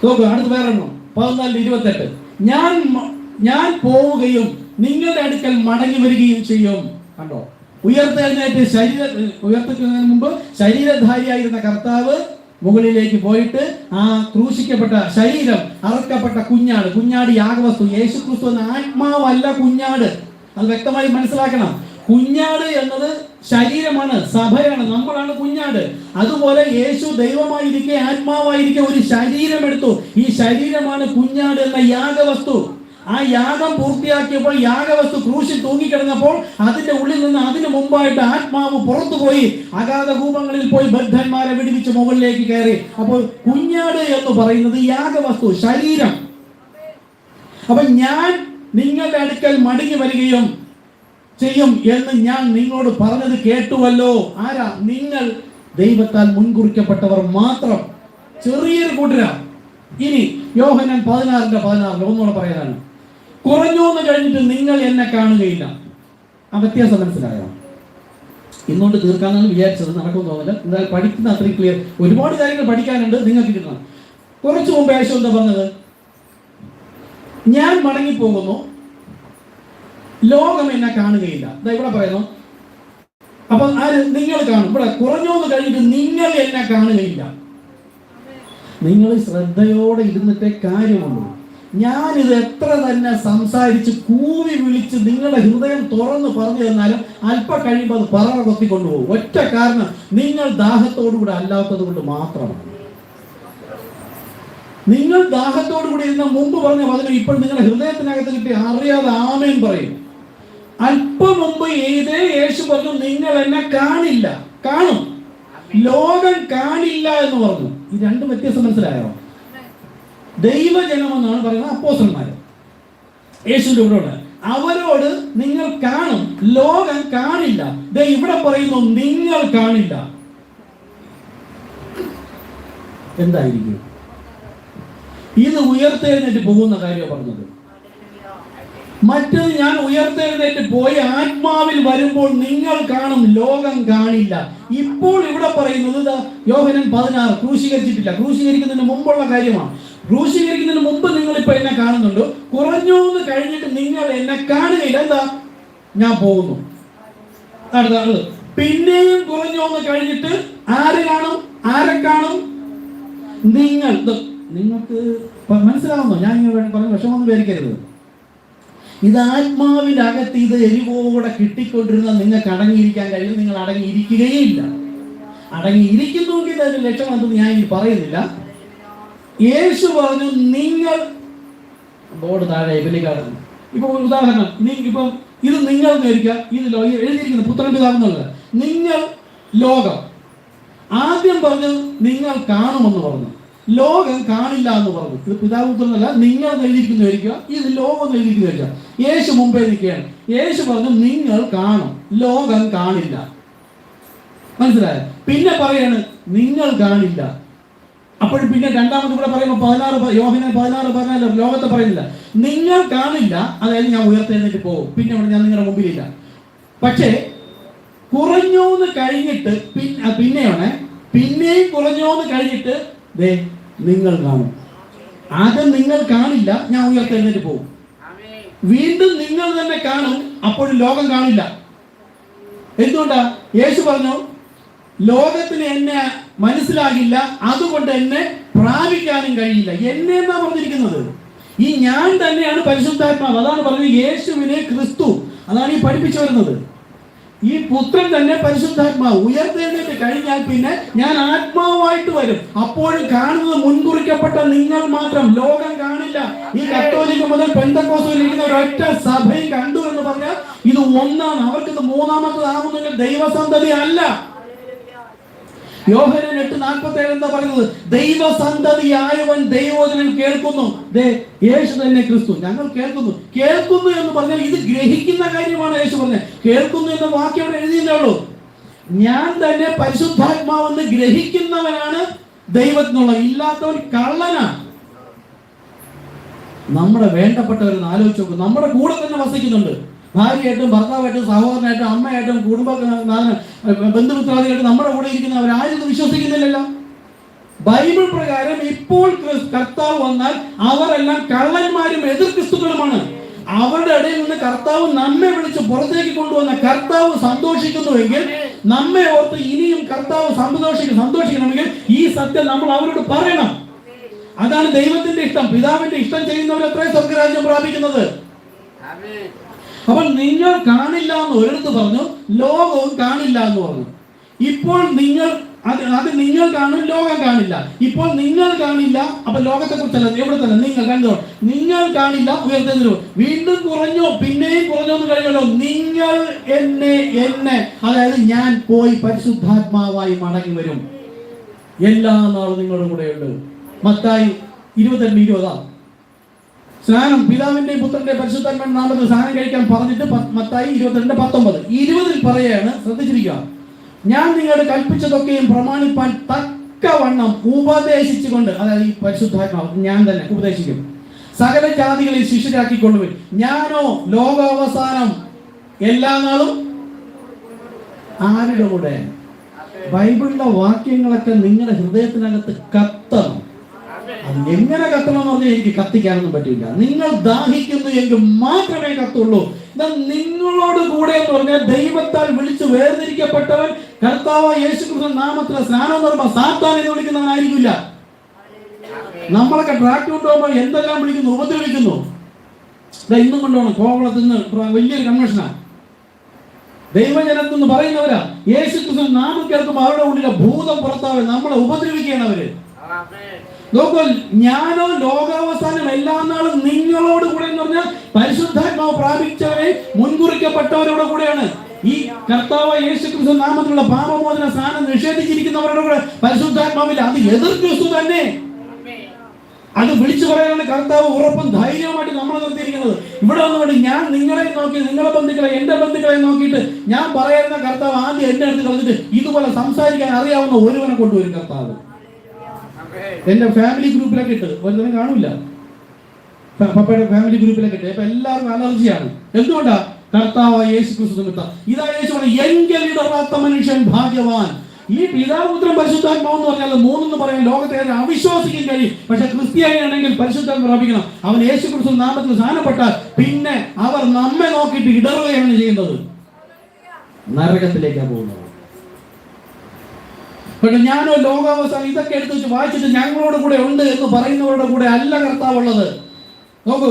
നോക്കൂ, അടുത്ത് വേറെ 14:28, ഞാൻ പോവുകയും നിങ്ങളുടെ അടുക്കൽ മടങ്ങി വരികയും ചെയ്യും. കണ്ടോ, ഉയർത്തെഴുന്നേറ്റ് ഉയർത്തുന്നതിന് മുമ്പ് ശരീരധാരിയായിരുന്ന കർത്താവ് മുകളിലേക്ക് പോയിട്ട് ആ ക്രൂശിക്കപ്പെട്ട ശരീരം, അറക്കപ്പെട്ട കുഞ്ഞാട് യാഗവസ്തു. യേശു ക്രിസ്തു എന്ന ആത്മാവല്ല കുഞ്ഞാട്, അത് വ്യക്തമായി മനസ്സിലാക്കണം. കുഞ്ഞാട് എന്നത് ശരീരമാണ്, സഭയാണ്, നമ്മളാണ് കുഞ്ഞാട്. അതുപോലെ യേശു ദൈവമായിരിക്കെ ആത്മാവായിരിക്കെ ഒരു ശരീരം എടുത്തു. ഈ ശരീരമാണ് കുഞ്ഞാട് എന്ന യാഗവസ്തു. ആ യാഗം പൂർത്തിയാക്കിയപ്പോൾ യാഗവസ്തു ക്രൂശിൽ തൂങ്ങിക്കിടന്നപ്പോൾ അതിന്റെ ഉള്ളിൽ നിന്ന് അതിനു മുമ്പായിട്ട് ആത്മാവ് പുറത്തുപോയി അഗാധ കൂപങ്ങളിൽ പോയി ബദ്ധന്മാരെ വിടുവിച്ച് മുകളിലേക്ക് കയറി. അപ്പോൾ കുഞ്ഞാട് എന്ന് പറയുന്നത് യാഗവസ്തു, ശരീരം. അപ്പൊ ഞാൻ നിങ്ങളുടെ അടുക്കൽ മടങ്ങി വരികയും ചെയ്യും എന്ന് ഞാൻ നിങ്ങളോട് പറഞ്ഞത് കേട്ടുവല്ലോ. ആരാ? നിങ്ങൾ ദൈവത്താൽ മുൻകുറിക്കപ്പെട്ടവർ മാത്രം, ചെറിയൊരു കൂട്ടരാ. ഇനി യോഹന്നാൻ 16:16 ഒന്നുകൂടെ പറയാനാണ്, കുറഞ്ഞോന്ന് കഴിഞ്ഞിട്ട് നിങ്ങൾ എന്നെ കാണുകയില്ല. ആ വ്യത്യാസം മനസ്സിലായോ? ഇന്നുകൊണ്ട് തീർക്കാന്നാണ് വിചാരിച്ചത്, നടക്കും തോന്നില്ല. എന്തായാലും പഠിക്കുന്ന അത്രയും ക്ലിയർ, ഒരുപാട് കാര്യങ്ങൾ പഠിക്കാനുണ്ട് നിങ്ങൾക്ക് കിട്ടണം. കുറച്ചു മുമ്പ് യേശു എന്താ പറഞ്ഞത്? ഞാൻ മടങ്ങിപ്പോകുന്നു, ലോകം എന്നെ കാണുകയില്ല. ഇവിടെ പറയുന്നു. അപ്പൊ ആര്? നിങ്ങൾ കാണും. ഇവിടെ കുറഞ്ഞോന്ന് കഴിഞ്ഞിട്ട് നിങ്ങൾ എന്നെ കാണുകയില്ല. നിങ്ങൾ ശ്രദ്ധയോടെ ഇരുന്നിട്ടേ കാര്യമുള്ളൂ. ഞാനിത് എത്ര തന്നെ സംസാരിച്ച് കൂവി വിളിച്ച് നിങ്ങളുടെ ഹൃദയം തുറന്ന് പറഞ്ഞു തന്നാലും അല്പ കഴിയുമ്പോൾ അത് പറവ കൊത്തിക്കൊണ്ടുപോകും. ഒറ്റ കാരണം, നിങ്ങൾ ദാഹത്തോടുകൂടെ അല്ലാത്തത് കൊണ്ട് മാത്രമാണ്. നിങ്ങൾ ദാഹത്തോടുകൂടി ഇരുന്ന മുമ്പ് പറഞ്ഞ വചനം ഇപ്പോൾ നിങ്ങളുടെ ഹൃദയത്തിനകത്ത് കിട്ടി അറിയാതെ ആമേൻ പറയും. അല്പം മുമ്പ് ഇതേ യേശു പറഞ്ഞു, നിങ്ങൾ എന്നെ കാണില്ല, കാണും, ലോകം കാണില്ല എന്ന് പറഞ്ഞു. ഈ രണ്ടും വ്യത്യാസം മനസ്സിലായോ? ദൈവജനമെന്നാണ് പറയുന്നത് അപ്പോസ്തലന്മാര്, യേശുവിന്റെ കൂടെ. അവരോട് നിങ്ങൾ കാണും, ലോകം കാണില്ല. ഇവിടെ പറയുന്നു നിങ്ങൾ കാണില്ല. എന്തായിരിക്കും ഇത്? ഉയർത്തെഴുന്നേറ്റ് പോകുന്ന കാര്യം പറഞ്ഞത്. മറ്റത് ഞാൻ ഉയർത്തെഴുന്നേറ്റ് പോയി ആത്മാവിൽ വരുമ്പോൾ നിങ്ങൾ കാണും, ലോകം കാണില്ല. ഇപ്പോൾ ഇവിടെ പറയുന്നത് യോഹന്നാൻ 16 ക്രൂശീകരിച്ചിട്ടില്ല, ക്രൂശീകരിക്കുന്നതിന് മുമ്പുള്ള കാര്യമാണ്. ക്രൂശീകരിക്കുന്നതിന് മുമ്പ് നിങ്ങൾ ഇപ്പൊ എന്നെ കാണുന്നുണ്ട്, കുറഞ്ഞൂന്ന് കഴിഞ്ഞിട്ട് നിങ്ങൾ എന്നെ കാണുകയില്ല. എന്താ? ഞാൻ പോകുന്നു. അടുത്ത പിന്നെയും കുറഞ്ഞോന്ന് കഴിഞ്ഞിട്ട് ആര് കാണും? ആരെ കാണും? നിങ്ങൾക്ക് മനസ്സിലാവുന്നോ? ഞാൻ ഇങ്ങനെ പറഞ്ഞ വിഷമൊന്നും പേരിക്കരുത്. ഇത് ആത്മാവിന്റെ അകത്ത് ഇത് എരിവോടെ കിട്ടിക്കൊണ്ടിരുന്ന നിങ്ങൾക്ക് അടങ്ങിയിരിക്കാൻ കഴിയും. നിങ്ങൾ അടങ്ങിയിരിക്കുകയില്ല. അടങ്ങിയിരിക്കുന്നുവെങ്കിൽ അതിന് ലക്ഷ്യം എന്തെന്ന് ഞാൻ ഇനി പറയുന്നില്ല. യേശു പറഞ്ഞു, നിങ്ങൾ ബോർഡ് താഴെ വിളിക്കാറുണ്ട്. ഇപ്പൊ ഉദാഹരണം, ഇപ്പം ഇത് നിങ്ങൾ നേരിക്കുക, ഇത് എഴുതിയിരിക്കുന്നത് പുത്രൻ പിതാവെന്നുള്ളത്. നിങ്ങൾ ലോകം ആദ്യം പറഞ്ഞു നിങ്ങൾ കാണുമെന്ന് പറഞ്ഞു, ലോകം കാണില്ല എന്ന് പറഞ്ഞു. ഇത് പിതാവ് പുത്രനല്ല, നിങ്ങൾ എഴുതിയിരിക്കുന്നതായിരിക്കുക, ഇത് ലോകം എഴുതിയിരിക്കുന്നതായിരിക്കുക. യേശു മുമ്പേ നിൽക്കുകയാണ്. യേശു പറഞ്ഞു നിങ്ങൾ കാണും, ലോകം കാണില്ല. മനസ്സിലായോ? പിന്നെ പറയാണ് നിങ്ങൾ കാണില്ല. അപ്പോൾ പിന്നെ രണ്ടാമത് കൂടെ പറയുമ്പോൾ 16 യോഹന്നാൻ 16 ലോകത്തെ പറയുന്നില്ല, നിങ്ങൾ കാണില്ല. അതായത് ഞാൻ ഉയർത്തെഴുന്നേറ്റ് പോകും, പിന്നെ അവിടെ ഞാൻ നിങ്ങളുടെ മുമ്പിലില്ല. പക്ഷേ കുറഞ്ഞോന്ന് കഴിഞ്ഞിട്ട് പിന്നെയും കുറഞ്ഞോന്ന് കഴിഞ്ഞിട്ട് നിങ്ങൾ കാണും. ആദ്യം നിങ്ങൾ കാണില്ല, ഞാൻ ഉയർത്തെഴുന്നേറ്റ് പോകും. വീണ്ടും നിങ്ങൾ തന്നെ കാണും, അപ്പോഴും ലോകം കാണില്ല. എന്തുകൊണ്ടാ? യേശു പറഞ്ഞു ലോകത്തിന് എന്നെ മനസ്സിലാകില്ല, അതുകൊണ്ട് എന്നെ പ്രാപിക്കാനും കഴിയില്ല. എന്നെ എന്നാ പറഞ്ഞിരിക്കുന്നത്. ഈ ഞാൻ തന്നെയാണ് പരിശുദ്ധാത്മാവ്. അതാണ് പറഞ്ഞത് യേശുവിനെ ക്രിസ്തു. അതാണ് ഈ പഠിപ്പിച്ചു വരുന്നത്. ഈ പുത്രൻ തന്നെ പരിശുദ്ധാത്മാവ്. ഉയർത്തെഴുന്നേറ്റ് കഴിഞ്ഞാൽ പിന്നെ ഞാൻ ആത്മാവായിട്ട് വരും. അപ്പോഴും കാണുന്നത് മുൻകുറിക്കപ്പെട്ട നിങ്ങൾ മാത്രം, ലോകം കാണില്ല. ഈ കത്തോലിക്ക മുതൽ പെന്തക്കോസ്തിൽ ഇരിക്കുന്ന ഒരൊറ്റ സഭയും കണ്ടു എന്ന് പറഞ്ഞാൽ ഇത് ഒന്നാണ്. അവർക്കിത് മൂന്നാമത്തതാകുന്നെങ്കിൽ ദൈവസന്തതി അല്ല. യോഹന്നാൻ 8:47 എന്താ പറയുന്നത്? ദൈവസന്തതിയായവൻ ദൈവവചനം കേൾക്കുന്നു. യേശു തന്നെ ക്രിസ്തു. ഞങ്ങൾ കേൾക്കുന്നു എന്ന് പറഞ്ഞാൽ ഇത് ഗ്രഹിക്കുന്ന കാര്യമാണ്. യേശു പറഞ്ഞത് കേൾക്കുന്നു എന്ന വാക്യം അവിടെ എഴുതിയേ ഉള്ളൂ. ഞാൻ തന്നെ പരിശുദ്ധാത്മാവെന്ന് ഗ്രഹിക്കുന്നവനാണ് ദൈവത്തിനുള്ള. ഇല്ലാത്തവൻ കള്ളനാണ്. നമ്മുടെ വേണ്ടപ്പെട്ടവരെന്ന് ആലോചിച്ച് നോക്കും. നമ്മുടെ കൂടെ തന്നെ വസിക്കുന്നുണ്ട്. ഭാര്യയായിട്ടും ഭർത്താവായിട്ടും സഹോദരനായിട്ടും അമ്മയായിട്ടും കുടുംബ ബന്ധുമിത്രാദികളായിട്ടും നമ്മുടെ കൂടെ ഇരിക്കുന്നവർ ആരും വിശ്വസിക്കുന്നില്ലല്ലോ. ബൈബിൾ പ്രകാരം ഇപ്പോൾ കർത്താവ് വന്നാൽ അവരെല്ലാം കള്ളന്മാരും എതിർ ക്രിസ്തുക്കളുമാണ്. അവരുടെ ഇടയിൽ നിന്ന് കർത്താവ് നമ്മെ വിളിച്ച് പുറത്തേക്ക് കൊണ്ടുവന്ന കർത്താവ് സന്തോഷിക്കുന്നുവെങ്കിൽ നമ്മെ ഓർത്ത് ഇനിയും കർത്താവ് സന്തോഷിക്കണമെങ്കിൽ ഈ സത്യം നമ്മൾ അവരോട് പറയണം. അതാണ് ദൈവത്തിന്റെ ഇഷ്ടം. പിതാവിന്റെ ഇഷ്ടം ചെയ്യുന്നവരത്രേ സ്വർഗ്ഗരാജ്യം പ്രാപിക്കുന്നത്. അപ്പോൾ നിങ്ങൾ കാണില്ല എന്ന് ഒരിടത്ത് പറഞ്ഞു, ലോകവും കാണില്ല എന്ന് പറഞ്ഞു. ഇപ്പോൾ നിങ്ങൾ അത് നിങ്ങൾ കാണും, ലോകം കാണില്ല. ഇപ്പോൾ നിങ്ങൾ കാണില്ല. അപ്പൊ ലോകത്തെ കുറിച്ചല്ല, എവിടെ തന്നെ നിങ്ങൾ കണ്ടോ, നിങ്ങൾ കാണില്ല, ഉയർത്തെഴുന്നേൽക്കും. വീണ്ടും കുറഞ്ഞോ, പിന്നെയും കുറഞ്ഞോ എന്ന് കഴിഞ്ഞല്ലോ. നിങ്ങൾ എന്നെ അതായത് ഞാൻ പോയി പരിശുദ്ധാത്മാവായി മടങ്ങി വരും. എല്ലാ നാളും നിങ്ങളുടെ കൂടെയുണ്ട്. മത്തായി 28:20 സ്നാനം പിതാവിന്റെ പുത്രന്റെ പരിശുദ്ധാത്മാവിന്റെ നാമത്തിൽ സ്നാനം കഴിക്കാൻ പറഞ്ഞിട്ട് മത്തായി 22:19 20 പറയാണ്. ശ്രദ്ധിച്ചിരിക്കുക. ഞാൻ നിങ്ങളോട് കൽപ്പിച്ചതൊക്കെയും പ്രമാണിപ്പാൻ തക്കവണ്ണം ഉപദേശിച്ചുകൊണ്ട്, അതായത് ഈ പരിശുദ്ധാത്മാവ് ഞാൻ തന്നെ ഉപദേശിക്കും, സകല ജാതികളെ ശിഷ്യരാക്കിക്കൊള്ളുവിൻ. ഞാനോ ലോകാവസാനം എല്ലാ നാളും ആരുടെ കൂടെ? ബൈബിളിലെ വാക്യങ്ങളൊക്കെ നിങ്ങളുടെ ഹൃദയത്തിനകത്ത് കത്തണം. അത് എങ്ങനെ കത്തണം എന്ന് പറഞ്ഞാൽ എനിക്ക് കത്തിക്കാനൊന്നും പറ്റില്ല. നിങ്ങൾ ദാഹിക്കുന്നു എങ്കിൽ മാത്രമേ കത്തുള്ളൂ. നിങ്ങളോട് കൂടെ എന്ന് പറഞ്ഞാൽ ദൈവത്താൽ വിളിച്ചു വേർതിരിക്കപ്പെട്ടവൻ കർത്താവ് യേശുക്രിസ്തു നാമത്തിലെ സ്നാനം എന്ന് പറയുമ്പോൾ സാത്താൻ എന്ന് വിളിക്കുന്നവനായിരിക്കില്ല. നമ്മളൊക്കെ ട്രാക്ട് കൊണ്ടുപോകുമ്പോൾ എന്തെല്ലാം വിളിക്കുന്നു, ഉപദ്രവിക്കുന്നു. ഇന്നും കൊണ്ടുപോകണം കോവളത്തിൽ നിന്ന് വലിയൊരു കൺവെൻഷനാണ്. ദൈവജനത്തിൽ നിന്ന് പറയുന്നവരാ. യേശുക്രിസ്തു നാമം കേൾക്കുമ്പോൾ അവരുടെ ഉള്ളിലെ ഭൂതം പുറത്താവേ, നമ്മളെ ഉപദ്രവിക്കുകയാണ് അവര്. നോക്കൂ, ഞാനോ ലോകാവസാനം എല്ലാ നാളും നിങ്ങളോട് കൂടെ എന്ന് പറഞ്ഞാൽ പരിശുദ്ധാത്മാവ് പ്രാപിച്ചവരെ മുൻകുറിക്കപ്പെട്ടവരുടെ കൂടെയാണ്. ഈ കർത്താവ് യേശുക്രിസ്തു നാമത്തിലുള്ള പാപമോചന സ്നാനം നിഷേധിച്ചിരിക്കുന്നവരുടെ കൂടെ പരിശുദ്ധാത്മാവില്ല. അത് എതിർ ക്രിസ്തു തന്നെ. അത് വിളിച്ചു പറയാനാണ് കർത്താവ് ഉറപ്പും ധൈര്യമായിട്ട് നമ്മളെ നിർത്തിയിരിക്കുന്നത്. ഇവിടെ വന്നുകൊണ്ട് ഞാൻ നിങ്ങളെ നോക്കി, നിങ്ങളെ ബന്ധുക്കളെ, എന്റെ ബന്ധുക്കളെ നോക്കിയിട്ട് ഞാൻ പറയുന്ന കർത്താവ് ആദ്യം എന്റെ അടുത്ത് കളഞ്ഞിട്ട് ഇതുപോലെ സംസാരിക്കാൻ അറിയാവുന്ന ഒരുവനെ കൊണ്ടുവരും കർത്താവ്. എന്റെ ഫാമിലി ഗ്രൂപ്പിലൊക്കെ ഇട്ട് ഒരുത്തനെ കാണൂല. പപ്പയുടെ ഫാമിലി ഗ്രൂപ്പിലൊക്കെ ഇട്ട്. അപ്പൊ എല്ലാവർക്കും അലർജിയാണ്. എന്തുകൊണ്ടാ? കർത്താവായ യേശു ക്രിസ്തു നിമിത്തം. ഇതാ യേശു പറഞ്ഞു, എങ്കിൽ ഇടറാത്ത മനുഷ്യൻ ഭാഗ്യവാൻ. ഈ പിതാവ് പുത്രൻ പരിശുദ്ധാത്മാവ് എന്ന് പറഞ്ഞാൽ മൂന്നെന്ന് പറയാൻ ലോകത്തെ അവിശ്വാസിക്കാൻ കഴിയും. പക്ഷെ ക്രിസ്ത്യാനിയാണെങ്കിൽ പരിശുദ്ധാത്മ പ്രാപിക്കണം. അവൻ യേശു ക്രിസ്തു നാമത്തിൽ സ്നാനപ്പെട്ടാൽ പിന്നെ അവർ നമ്മെ നോക്കിയിട്ട് ഇടറുകയാണ് ചെയ്യുന്നത്, നരകത്തിലേക്കാണ് പോകുന്നത്. പക്ഷെ ഞാനോ ലോകാവസാനം ഇതൊക്കെ എടുത്ത് വെച്ച് വായിച്ചിട്ട് ഞങ്ങളോട് കൂടെ ഉണ്ട് എന്ന് പറയുന്നവരുടെ കൂടെ അല്ല കർത്താവുള്ളത്. നോക്കൂ,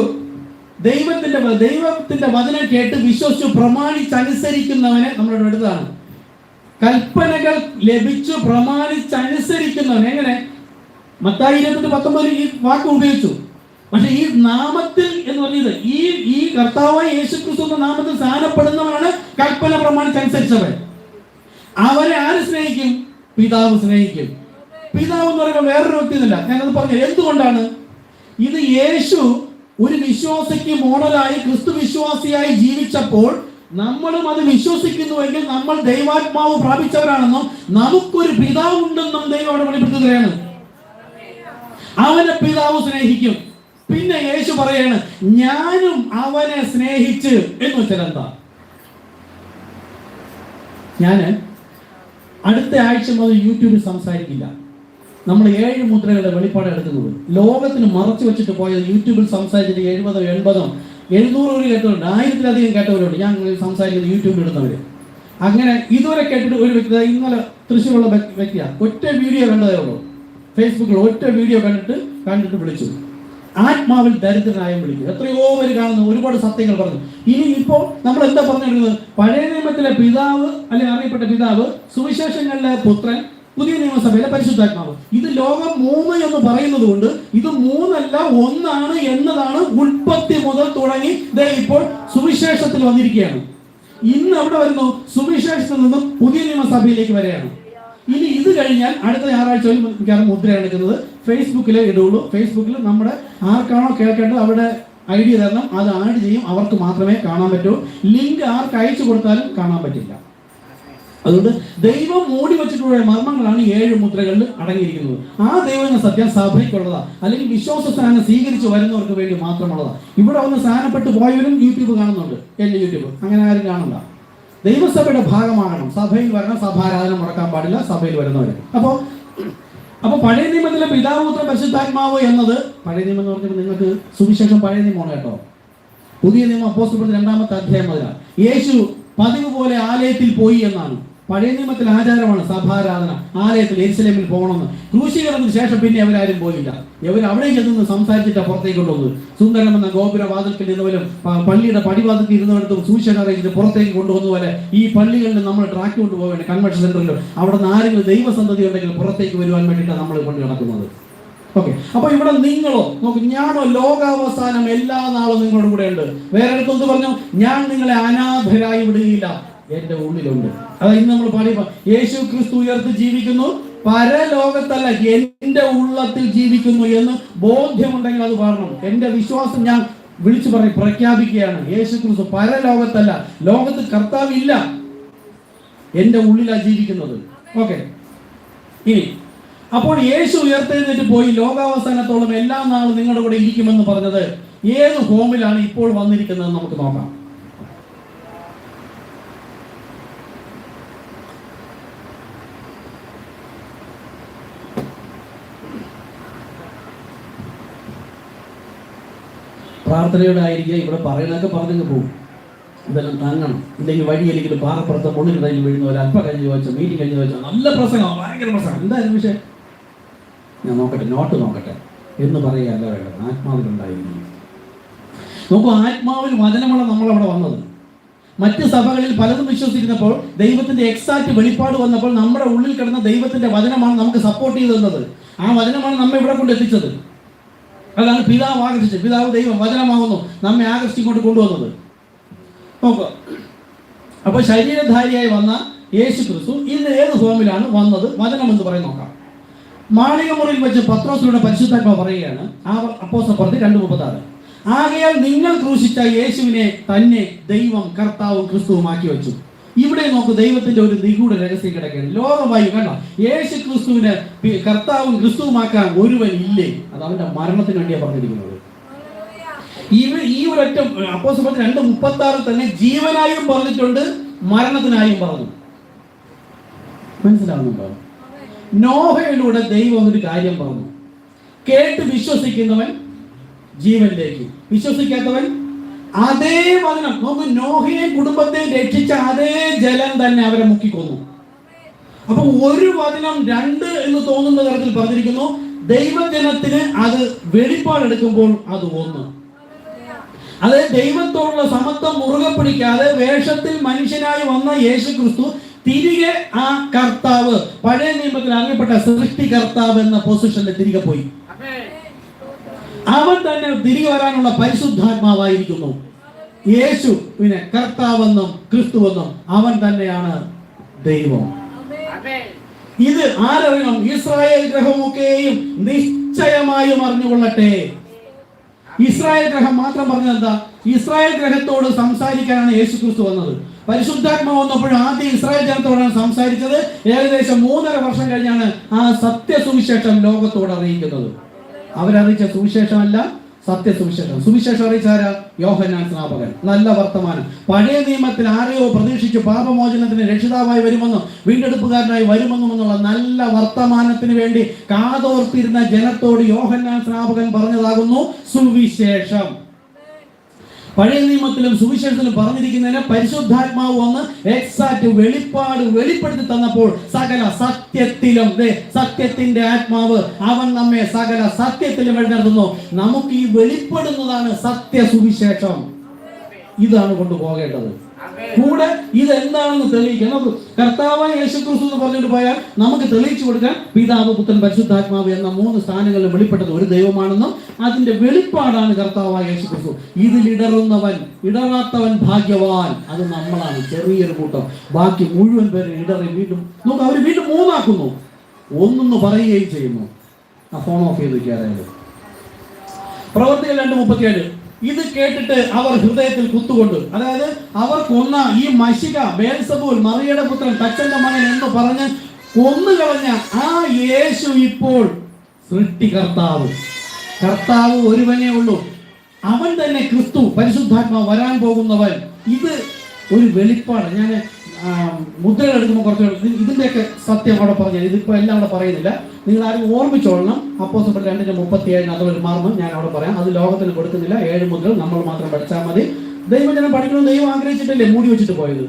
ദൈവത്തിന്റെ വചനം കേട്ട് വിശ്വസിച്ച് പ്രമാണിച്ചനുസരിക്കുന്നവനെ നമ്മളോട് എടുത്തതാണ്. കൽപ്പനകൾ ലഭിച്ചു പ്രമാണിച്ചനുസരിക്കുന്നവൻ. എങ്ങനെ? മത്തായി 28:19 ഈ വാക്ക് ഉപയോഗിച്ചു. പക്ഷെ ഈ നാമത്തിൽ എന്ന് പറഞ്ഞത് ഈ കർത്താവായ യേശുക്രിസ്തു എന്ന നാമത്തിൽ സ്നാനപ്പെടുന്നവനാണ് കൽപ്പന പ്രമാണിച്ചനുസരിച്ചവൻ. അവരെ ആര് സ്നേഹിക്കും? പിതാവ് സ്നേഹിക്കും. പിതാവ് എന്ന് പറയുമ്പോൾ വേറൊരു വ്യക്തി എന്നല്ല. ഞാനത് പറഞ്ഞു. എന്തുകൊണ്ടാണ്? ഇത് യേശു ഒരു വിശ്വാസിക്ക് മോഡലായി ക്രിസ്തു വിശ്വാസിയായി ജീവിച്ചപ്പോൾ നമ്മളും അത് വിശ്വസിക്കുന്നുവെങ്കിൽ നമ്മൾ ദൈവാത്മാവ് പ്രാപിച്ചവരാണെന്നും നമുക്കൊരു പിതാവ് ഉണ്ടെന്നും ദൈവം അവിടെ വെളിപ്പെടുത്തുകയാണ്. അവനെ പിതാവ് സ്നേഹിക്കും. പിന്നെ യേശു പറയാണ്, ഞാനും അവനെ സ്നേഹിച്ച് എന്ന് വെച്ചാൽ എന്താ? ഞാന് അടുത്ത ആഴ്ച മുതൽ യൂട്യൂബിൽ സംസാരിക്കില്ല. നമ്മൾ 7 മുദ്രകളുടെ വെളിപ്പാട് എടുക്കുന്നത് ലോകത്തിന് മറച്ചു വെച്ചിട്ട് പോയത് യൂട്യൂബിൽ സംസാരിച്ചിട്ട് 70, 80, 700 കേട്ടവരുണ്ട്, 1000-ലധികം കേട്ടവരുണ്ട്. ഞാൻ സംസാരിക്കുന്നത് യൂട്യൂബിൽ ഇടുന്നവര്. അങ്ങനെ ഇതുവരെ കേട്ടിട്ട് ഒരു വ്യക്തി, ഇന്നലെ തൃശ്ശൂരുള്ള വ്യക്തിയാണ്, ഒറ്റ വീഡിയോ കണ്ടതേ ഉള്ളൂ. ഫേസ്ബുക്കിൽ ഒറ്റ വീഡിയോ കണ്ടിട്ട് വിളിച്ചു. ആത്മാവിൽ ദരിദ്രനായ വിളിക്കും. എത്രയോ പേര് കാണുന്നു, ഒരുപാട് സത്യങ്ങൾ പറഞ്ഞു. ഇനി ഇപ്പോൾ നമ്മൾ എന്താ പറഞ്ഞിരിക്കുന്നത്? പഴയ നിയമത്തിലെ പിതാവ് അല്ലെങ്കിൽ അറിയപ്പെട്ട പിതാവ്, സുവിശേഷങ്ങളിലെ പുത്രൻ, പുതിയ നിയമസഭയിലെ പരിശുദ്ധാത്മാവ്. ഇത് ലോകം 3 എന്ന് പറയുന്നത് കൊണ്ട് ഇത് 3 അല്ല 1 എന്നതാണ് ഉൽപ്പത്തി മുതൽ തുടങ്ങി ഇപ്പോൾ സുവിശേഷത്തിൽ വന്നിരിക്കുകയാണ്. ഇന്ന് അവിടെ വരുന്നു, സുവിശേഷത്തിൽ നിന്നും പുതിയ നിയമസഭയിലേക്ക് വരികയാണ്. ഇനി ഇത് കഴിഞ്ഞാൽ അടുത്ത ഞായറാഴ്ചയിൽ മിക്കവാറും മുദ്ര എടുക്കുന്നത് ഫേസ്ബുക്കിലേ ഇടുള്ളൂ. ഫേസ്ബുക്കിൽ നമ്മുടെ ആർക്കാണോ കേൾക്കേണ്ടത് അവിടെ ഐഡിയ തരണം, അത് ആഡ് ചെയ്യും. അവർക്ക് മാത്രമേ കാണാൻ പറ്റൂ. ലിങ്ക് ആർക്ക് അയച്ചു കൊടുത്താലും കാണാൻ പറ്റില്ല. അതുകൊണ്ട് ദൈവം മൂടി വെച്ചിട്ടുള്ള മർമ്മങ്ങളാണ് 7 മുദ്രകളിൽ അടങ്ങിയിരിക്കുന്നത്. ആ ദൈവം സത്യം സഭയ്ക്കുള്ളതാ, അല്ലെങ്കിൽ വിശ്വാസ സ്ഥാനം സ്വീകരിച്ച് വരുന്നവർക്ക് വേണ്ടി മാത്രമുള്ളതാ. ഇവിടെ വന്ന് സ്ഥാനപ്പെട്ട് പോയവരും യൂട്യൂബ് കാണുന്നുണ്ട്. എന്റെ യൂട്യൂബ് അങ്ങനെ ആരും കാണണ്ട. ദൈവസഭയുടെ ഭാഗമാകണം. സഭയിൽ വരണം. സഭാരാധന മുടക്കാൻ പാടില്ല സഭയിൽ വരുന്നവർ. അപ്പൊ പഴയ നിയമത്തിലെ പിതാവ് പുത്രൻ പരിശുദ്ധാത്മാവ് എന്നത്, പഴയ നിയമം എന്ന് പറഞ്ഞാൽ നിങ്ങൾക്ക് സുവിശേഷം പഴയ നിയമമാണ് കേട്ടോ. പുതിയ നിയമം അപ്പോസ്തലരുടെ 2-ാമത്തെ അധ്യായം മുതലാണ്. യേശു പതിവ് പോലെ ആലയത്തിൽ പോയി എന്നാണ്. പഴയ നിയമത്തിൽ ആചാരമാണ് സഭാരാധന, ആലയത്തിൽ യെരുശലേമിൽ പോകണമെന്ന്. ക്രൂശീകരണത്തിന് ശേഷം പിന്നെ അവരാരും പോയില്ല. ഇവർ അവിടെ ചെന്ന് സംസാരിച്ചിട്ട് പുറത്തേക്ക് കൊണ്ടുവന്നു. സുന്ദരമെന്ന ഗോപുരവാതിൽക്കൽ ഇരുന്നവരും പള്ളിയുടെ പടിവാതിൽക്ക് ഇരുന്നവരും സുവിശേഷം അറിയിച്ചിട്ട് പുറത്തേക്ക് കൊണ്ടുവന്ന പോലെ ഈ പള്ളികളിൽ നമ്മൾ ട്രാക്ക് കൊണ്ടുപോകേണ്ട കൺവെൻഷൻ സെന്ററിലും അവിടെ നിന്ന് ആരെങ്കിലും ദൈവസന്ധതി ഉണ്ടെങ്കിൽ പുറത്തേക്ക് വരുവാൻ വേണ്ടിയിട്ടാണ് നമ്മൾ കൊണ്ട് നടക്കുന്നത്. ഓക്കെ, അപ്പൊ ഇവിടെ നിങ്ങളോ നോക്ക്, ഞാനോ ലോകാവസാനം എല്ലാ നാളും നിങ്ങളുടെ കൂടെ ഉണ്ട്. വേറെ അടുത്തൊന്ന് പറഞ്ഞു, ഞാൻ നിങ്ങളെ അനാഥരായി വിടുകയില്ല, എന്റെ ഉള്ളിലുണ്ട്. അതാ ഇന്ന് നമ്മൾ പാടിയപ്പോ യേശു ക്രിസ്തു ഉയർത്ത് ജീവിക്കുന്നു, പരലോകത്തല്ല എന്റെ ഉള്ളത്തിൽ ജീവിക്കുന്നു എന്ന് ബോധ്യമുണ്ടെങ്കിൽ അത് പാടണം. എന്റെ വിശ്വാസം ഞാൻ വിളിച്ചു പ്രഖ്യാപിക്കുകയാണ്. യേശു ക്രിസ്തു പരലോകത്തല്ല, ലോകത്ത് കർത്താവില്ല, എന്റെ ഉള്ളിലാണ് ജീവിക്കുന്നത്. ഓക്കെ, ഇനി അപ്പോൾ യേശു ഉയർത്തെഴുന്നേറ്റ് പോയി ലോകാവസാനത്തോളം എല്ലാ നാളും നിങ്ങളുടെ കൂടെ ഇരിക്കുമെന്ന് പറഞ്ഞത് ഏത് ഹോമിലാണ് ഇപ്പോൾ വന്നിരിക്കുന്നത് നമുക്ക് നോക്കാം. പ്രാർത്ഥനയോടെ ആയിരിക്കുക. ഇവിടെ പറയുന്നതൊക്കെ പറഞ്ഞു പോകും. ഇതെല്ലാം താങ്ങണം. ഇല്ലെങ്കിൽ വഴിയില്ലെങ്കിൽ പാറപ്പുറത്ത് മുള്ളിൽ കഴിഞ്ഞ് വീഴുന്ന പോലെ അല്പം കഴിഞ്ഞ് ചോദിച്ചോ, മീറ്റിംഗ് കഴിഞ്ഞ് ചോദിച്ചോ, നല്ല പ്രസംഗം, ഭയങ്കര പ്രസംഗം, എന്തായാലും വിഷയം ഞാൻ നോക്കട്ടെ, നോട്ട് നോക്കട്ടെ എന്ന് പറയുകയല്ല വേണ്ടത്. ആത്മാവിലുണ്ടായിരിക്കും. നോക്കൂ, ആത്മാവിൽ വചനമുള്ള നമ്മളവിടെ വന്നത്. മറ്റ് സഭകളിൽ പലതും വിശ്വസിച്ചിരുന്നപ്പോൾ ദൈവത്തിന്റെ എക്സാക്ട് വെളിപ്പാട് വന്നപ്പോൾ നമ്മുടെ ഉള്ളിൽ കിടന്ന ദൈവത്തിന്റെ വചനമാണ് നമുക്ക് സപ്പോർട്ട് ചെയ്ത് തന്നത്. ആ വചനമാണ് നമ്മെ ഇവിടെ കൊണ്ട് എത്തിച്ചത്. അതാണ് പിതാവ് ആകർഷിച്ചത്. പിതാവ് ദൈവം വചനമാകുന്നു നമ്മെ ആകർഷിക്കൊണ്ട് കൊണ്ടുവന്നത്. നോക്കുക, അപ്പൊ ശരീരധാരിയായി വന്ന യേശു ക്രിസ്തു ഇന്ന് ഏത് ഫോമിലാണ് വന്നത്? വചനം എന്ന് പറയും. നോക്കാം. മാളികമുറിയിൽ വെച്ച് പത്രോസിലൂടെ പരിശുദ്ധാത്മാവ് പറയുകയാണ്, ആ അപ്പോസ്തലപ്രവൃത്തി 2:36, ആകയാൽ നിങ്ങൾ ക്രൂശിച്ച യേശുവിനെ തന്നെ ദൈവം കർത്താവും ക്രിസ്തുവുമാക്കി വെച്ചു. ഇവിടെ നോക്കൂ, ദൈവത്തിന്റെ ഒരു നിഗൂഢ രഹസ്യം കിടക്കുകയാണ്. ലോകമായി കണ്ട യേശു ക്രിസ്തുവിനെ കർത്താവും ക്രിസ്തുവുമാക്കാൻ ഒരുവൻ ഇല്ലേ? അത് അവന്റെ മരണത്തിന് വേണ്ടിയാണ് പറഞ്ഞിരിക്കുന്നത്. ഈ ഒരൊറ്റ അപ്പോസ്തലർ 2:36 തന്നെ ജീവനായും പറഞ്ഞിട്ടുണ്ട്, മരണത്തിനായും പറഞ്ഞു. മനസ്സിലാവുന്നുണ്ടോ? നോഹയിലൂടെ ദൈവം ഒരു കാര്യം പറഞ്ഞു. കേട്ട് വിശ്വസിക്കുന്നവൻ ജീവനിലേക്ക്, വിശ്വസിക്കാത്തവൻ അതേ വചനം. നോക്കൂ, നോഹയെ കുടുംബത്തെ രക്ഷിച്ച അതേ ജലം തന്നെ അവരെ മുക്കിക്കൊന്നു. അപ്പൊ ഒരു വചനം രണ്ട് എന്ന് തോന്നുന്ന തരത്തിൽ പറഞ്ഞിരിക്കുന്നു. ദൈവജനത്തിന് അത് വെളിപ്പാടെടുക്കുമ്പോൾ അത് ഒന്ന്. അത് ദൈവത്തോടുള്ള സമത്വം മുറുകെ പിടിക്കാതെ വേഷത്തിൽ മനുഷ്യനായി വന്ന യേശു ക്രിസ്തു തിരികെ ആ കർത്താവ്, പഴയ നിയമത്തിൽ അറിയപ്പെട്ട സൃഷ്ടികർത്താവ് എന്ന പൊസിഷനിൽ തിരികെ പോയി. അവൻ തന്നെ തിരികെ വരാനുള്ള പരിശുദ്ധാത്മാവായിരിക്കുന്നു. യേശു പിന്നെ കർത്താവെന്നും ക്രിസ്തുവെന്നും അവൻ തന്നെയാണ് ദൈവം. ഇത് ആരറിയണം? ഇസ്രായേൽ ഗ്രഹമൊക്കെയും നിശ്ചയമായും അറിഞ്ഞുകൊള്ളട്ടെ. ഇസ്രായേൽ ഗ്രഹം മാത്രം പറഞ്ഞത് എന്താ? ഇസ്രായേൽ ഗ്രഹത്തോട് സംസാരിക്കാനാണ് യേശു ക്രിസ്തു വന്നത്. പരിശുദ്ധാത്മാവ് വന്നപ്പോഴും ആദ്യം ഇസ്രായേൽ ജനത്തോടാണ് സംസാരിച്ചത്. ഏകദേശം 3.5 വർഷം കഴിഞ്ഞാണ് ആ സത്യസുവിശേഷം ലോകത്തോട് അറിയിക്കുന്നത്. അവരറിയിച്ച സുവിശേഷമല്ല, സത്യസുവിശേഷം. സുവിശേഷം അറിയിച്ചാരാ? യോഹന്നാൻ സ്നാപകൻ. നല്ല വർത്തമാനം. പഴയ നിയമത്തിൽ ആരെയോ പ്രതീക്ഷിച്ചു പാപമോചനത്തിന് രക്ഷിതാവായി വരുമെന്നും വീണ്ടെടുപ്പുകാരനായി വരുമെന്നും എന്നുള്ള നല്ല വർത്തമാനത്തിന് വേണ്ടി കാതോർത്തിരുന്ന ജനത്തോട് യോഹന്നാൻ സ്നാപകൻ പറഞ്ഞതാകുന്നു സുവിശേഷം. പഴയ നിയമത്തിലും സുവിശേഷത്തിലും പറഞ്ഞിരിക്കുന്നതിന് പരിശുദ്ധാത്മാവ് വന്ന് എക്സാക്ട് വെളിപ്പാട് വെളിപ്പെടുത്തി തന്നപ്പോൾ സകല സത്യത്തിലും, സത്യത്തിന്റെ ആത്മാവ് അവൻ നമ്മെ സകല സത്യത്തിലും വഴി നടത്തുന്നു. നമുക്ക് ഈ വെളിപ്പെടുന്നതാണ് സത്യസുവിശേഷം. ഇതാണ് കൊണ്ടുപോകേണ്ടത്. കൂടെ ഇതെന്താണെന്ന് തെളിയിക്കാൻ നമുക്ക് കർത്താവായ യേശു ക്രിസ്തു എന്ന് പറഞ്ഞിട്ട് പോയാൽ നമുക്ക് തെളിയിച്ചു കൊടുക്കാൻ പിതാവ്, പുത്രൻ, പരിശുദ്ധാത്മാവ് എന്ന 3 സ്ഥാനങ്ങളിൽ വെളിപ്പെട്ടത് ഒരു ദൈവമാണെന്നും അതിന്റെ വെളിപ്പാടാണ് കർത്താവായ യേശു ക്രിസ്തു. ഇതിലിടറുന്നവൻ, ഇടറാത്തവൻ ഭാഗ്യവാൻ. അത് നമ്മളാണ്, ചെറിയൊരു കൂട്ടം. ബാക്കി മുഴുവൻ പേര് ഇടറി വീണ്ടും നോക്ക്, അവർ വീണ്ടും 3 ആക്കുന്നു, ഒന്നെന്ന് പറയുകയും ചെയ്യുന്നു. ആ ഫോൺ ഓഫ് ചെയ്ത് വെക്കാറായത്. പ്രവർത്തികൾ 2:37. ഇത് കേട്ടിട്ട് അവർ ഹൃദയത്തിൽ കുത്തുകൊണ്ട്, അതായത് അവർ കൊന്ന ഈ മശിക ബേൽസബൂൽ, മറിയയുടെ പുത്രൻ, തച്ചന്റെ മകൻ എന്ന് പറഞ്ഞ് കൊന്നുകളഞ്ഞ ആ യേശു ഇപ്പോൾ സൃഷ്ടികർത്താവ്, കർത്താവ് ഒരുവനേ ഉള്ളൂ. അവൻ തന്നെ ക്രിസ്തു, പരിശുദ്ധാത്മാവ് വരാൻ പോകുന്നവൻ. ഇത് ഒരു വെളിപ്പാട്. ഞാൻ മുദ്രകൾ എടുക്കുമ്പോൾ കുറച്ച് ഇതിന്റെയൊക്കെ സത്യം അവിടെ പറഞ്ഞു. ഇതിപ്പോ എല്ലാം അവിടെ പറയുന്നില്ല. നിങ്ങൾ ആരും ഓർമ്മിച്ചോളണം. അപ്പോസ്തലർ 2:37 അതൊരു മർമ്മം ഞാൻ അവിടെ പറയാം. അത് ലോകത്തിന് കൊടുക്കുന്നില്ല. 7 മുദ്രകൾ നമ്മൾ മാത്രം പഠിച്ചാൽ മതി. ദൈവജനം പഠിക്കണമെന്ന് ദൈവം ആഗ്രഹിച്ചിട്ടല്ലേ മൂടി വെച്ചിട്ട് പോയത്.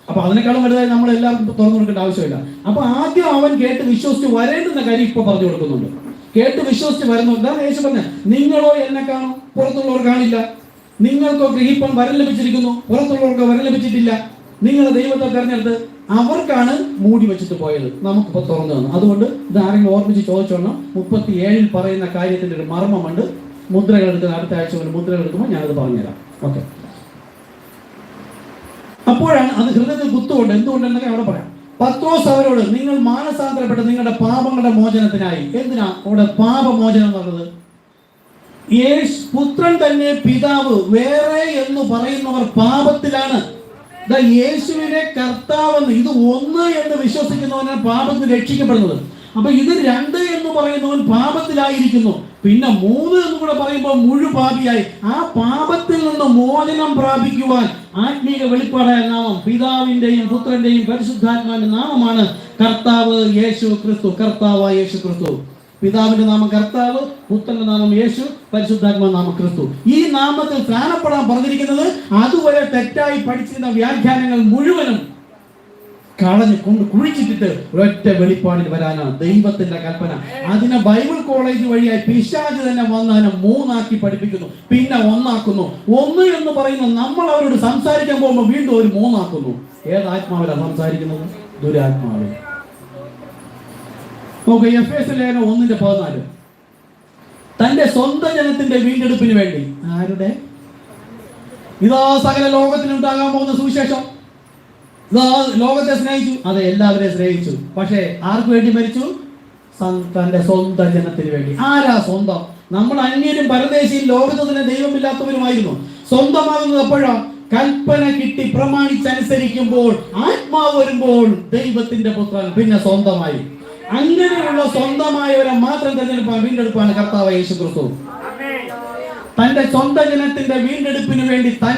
അപ്പൊ അതിനേക്കാളും വലുതായി നമ്മൾ എല്ലാവർക്കും തുറന്നു കൊടുക്കേണ്ട ആവശ്യമില്ല. അപ്പൊ ആദ്യം അവൻ കേട്ട് വിശ്വസിച്ച് വരേണ്ടുന്ന കാര്യം ഇപ്പൊ പറഞ്ഞു കൊടുക്കുന്നുണ്ട്. കേട്ട് വിശ്വസിച്ച് വരുന്നുണ്ട്. യേശു പറഞ്ഞ, നിങ്ങളോ എന്നെ കാണും, പുറത്തുള്ളവർ കാണില്ല. നിങ്ങൾക്കോ ഗ്രഹിപ്പാൻ വരം ലഭിച്ചിരിക്കുന്നു, പുറത്തുള്ളവർക്ക് വരം ലഭിച്ചിട്ടില്ല. നിങ്ങൾ ദൈവത്തെ തെരഞ്ഞെടുത്ത് അവർക്കാണ് മൂടി വെച്ചിട്ട് പോയത്, നമുക്കിപ്പോൾ തുറന്നു തന്നു. അതുകൊണ്ട് ഇത് ആരെങ്കിലും ഓർമ്മിച്ച് ചോദിച്ചോണം. 37 പറയുന്ന കാര്യത്തിന്റെ ഒരു മർമ്മമുണ്ട്. മുദ്രകൾ എടുക്കുന്ന അടുത്ത ആഴ്ച കൊണ്ട് മുദ്രകൾ എടുക്കുമ്പോൾ ഞാനത് പറഞ്ഞുതരാം. ഓക്കെ. അപ്പോഴാണ് അത് ഹൃദയത്തിൽ കുത്തുകൊണ്ട്. എന്തുകൊണ്ടെന്നൊക്കെ അവിടെ പറയാം. പത്രോസ് അവരോട്, നിങ്ങൾ മാനസാന്തരപ്പെട്ട് നിങ്ങളുടെ പാപങ്ങളുടെ മോചനത്തിനായി. എന്തിനാ അവിടെ പാപമോചനം എന്നുള്ളത്? പുത്രൻ തന്നെ പിതാവ് വേറെ എന്ന് പറയുന്നവർ പാപത്തിലാണ്. യേശുവിനെ കർത്താവെന്ന്, ഇത് 1 എന്ന് വിശ്വസിക്കുന്നവനാണ് പാപത്തിൽ രക്ഷിക്കപ്പെടുന്നത്. അപ്പൊ ഇത് 2 എന്ന് പറയുന്നവൻ പാപത്തിലായിരിക്കുന്നു. പിന്നെ 3 എന്ന് കൂടെ പറയുമ്പോൾ മുഴു പാപിയായി. ആ പാപത്തിൽ നിന്ന് മോചനം പ്രാപിക്കുവാൻ ആത്മീക വെളിപ്പാടായ നാമം, പിതാവിന്റെയും പുത്രന്റെയും പരിശുദ്ധാത്മാവിന്റെ നാമമാണ് കർത്താവ് യേശു ക്രിസ്തു. കർത്താവായ യേശു ക്രിസ്തു. പിതാവിന്റെ നാമം കർത്താവ്, പുത്രന്റെ നാമം യേശു, പരിശുദ്ധാത്മാ നാമം ക്രിസ്തു. ഈ നാമത്തിൽ സ്നാനപ്പെടാൻ പറഞ്ഞിരിക്കുന്നത് അതുവരെ തെറ്റായി പഠിച്ചിരുന്ന വ്യാഖ്യാനങ്ങൾ മുഴുവനും കളഞ്ഞ് കൊണ്ട് കുഴിച്ചിട്ടിട്ട് ഒരൊറ്റ വെളിപ്പാടിൽ വരാനാണ് ദൈവത്തിന്റെ കൽപ്പന. അതിനെ ബൈബിൾ കോളേജ് വഴിയായി പിശാച് തന്നെ വന്ന് അതിനെ 3 ആക്കി പഠിപ്പിക്കുന്നു, പിന്നെ 1 ആക്കുന്നു. 1 എന്ന് പറയുന്നത് നമ്മൾ അവരോട് സംസാരിക്കാൻ പോകുമ്പോൾ വീണ്ടും ഒരു 3 ആക്കുന്നു. ഏതാത്മാവിലാണ് സംസാരിക്കുന്നത്? ദുരാത്മാവിൽ. നോക്കുക, എഫേസ്യ ലേഖനം 1:14. തന്റെ സ്വന്തം ജനത്തിന്റെ വീണ്ടെടുപ്പിന് വേണ്ടി. ആരുടെ? ഇതാ സകല ലോകത്തിനുണ്ടാകാൻ പോകുന്ന സുവിശേഷം. ഇതാ ലോകത്തെ സ്നേഹിച്ചു, അതെ, എല്ലാവരെയും സ്നേഹിച്ചു. പക്ഷേ ആർക്ക് വേണ്ടി മരിച്ചു? തന്റെ സ്വന്തം ജനത്തിന് വേണ്ടി. ആരാ സ്വന്തം? നമ്മൾ അന്യരും പരദേശിയും ലോകത്ത് തന്നെ ദൈവമില്ലാത്തവരുമായിരുന്നു. സ്വന്തമാകുന്നത് എപ്പോഴാണ്? കൽപ്പന കിട്ടി പ്രമാണിച്ചനുസരിക്കുമ്പോൾ, ആത്മാവ് വരുമ്പോൾ ദൈവത്തിന്റെ പുത്രൻ പിന്നെ സ്വന്തമായി. അങ്ങനെയുള്ള സ്വന്തമായവരെ മാത്രം തെരഞ്ഞെടുപ്പാണ്, വീണ്ടെടുപ്പാണ് കർത്താവ് യേശു ക്രിസ്തു. തന്റെ സ്വന്തം ജനത്തിന്റെ വീണ്ടെടുപ്പിന് വേണ്ടി തന്റെ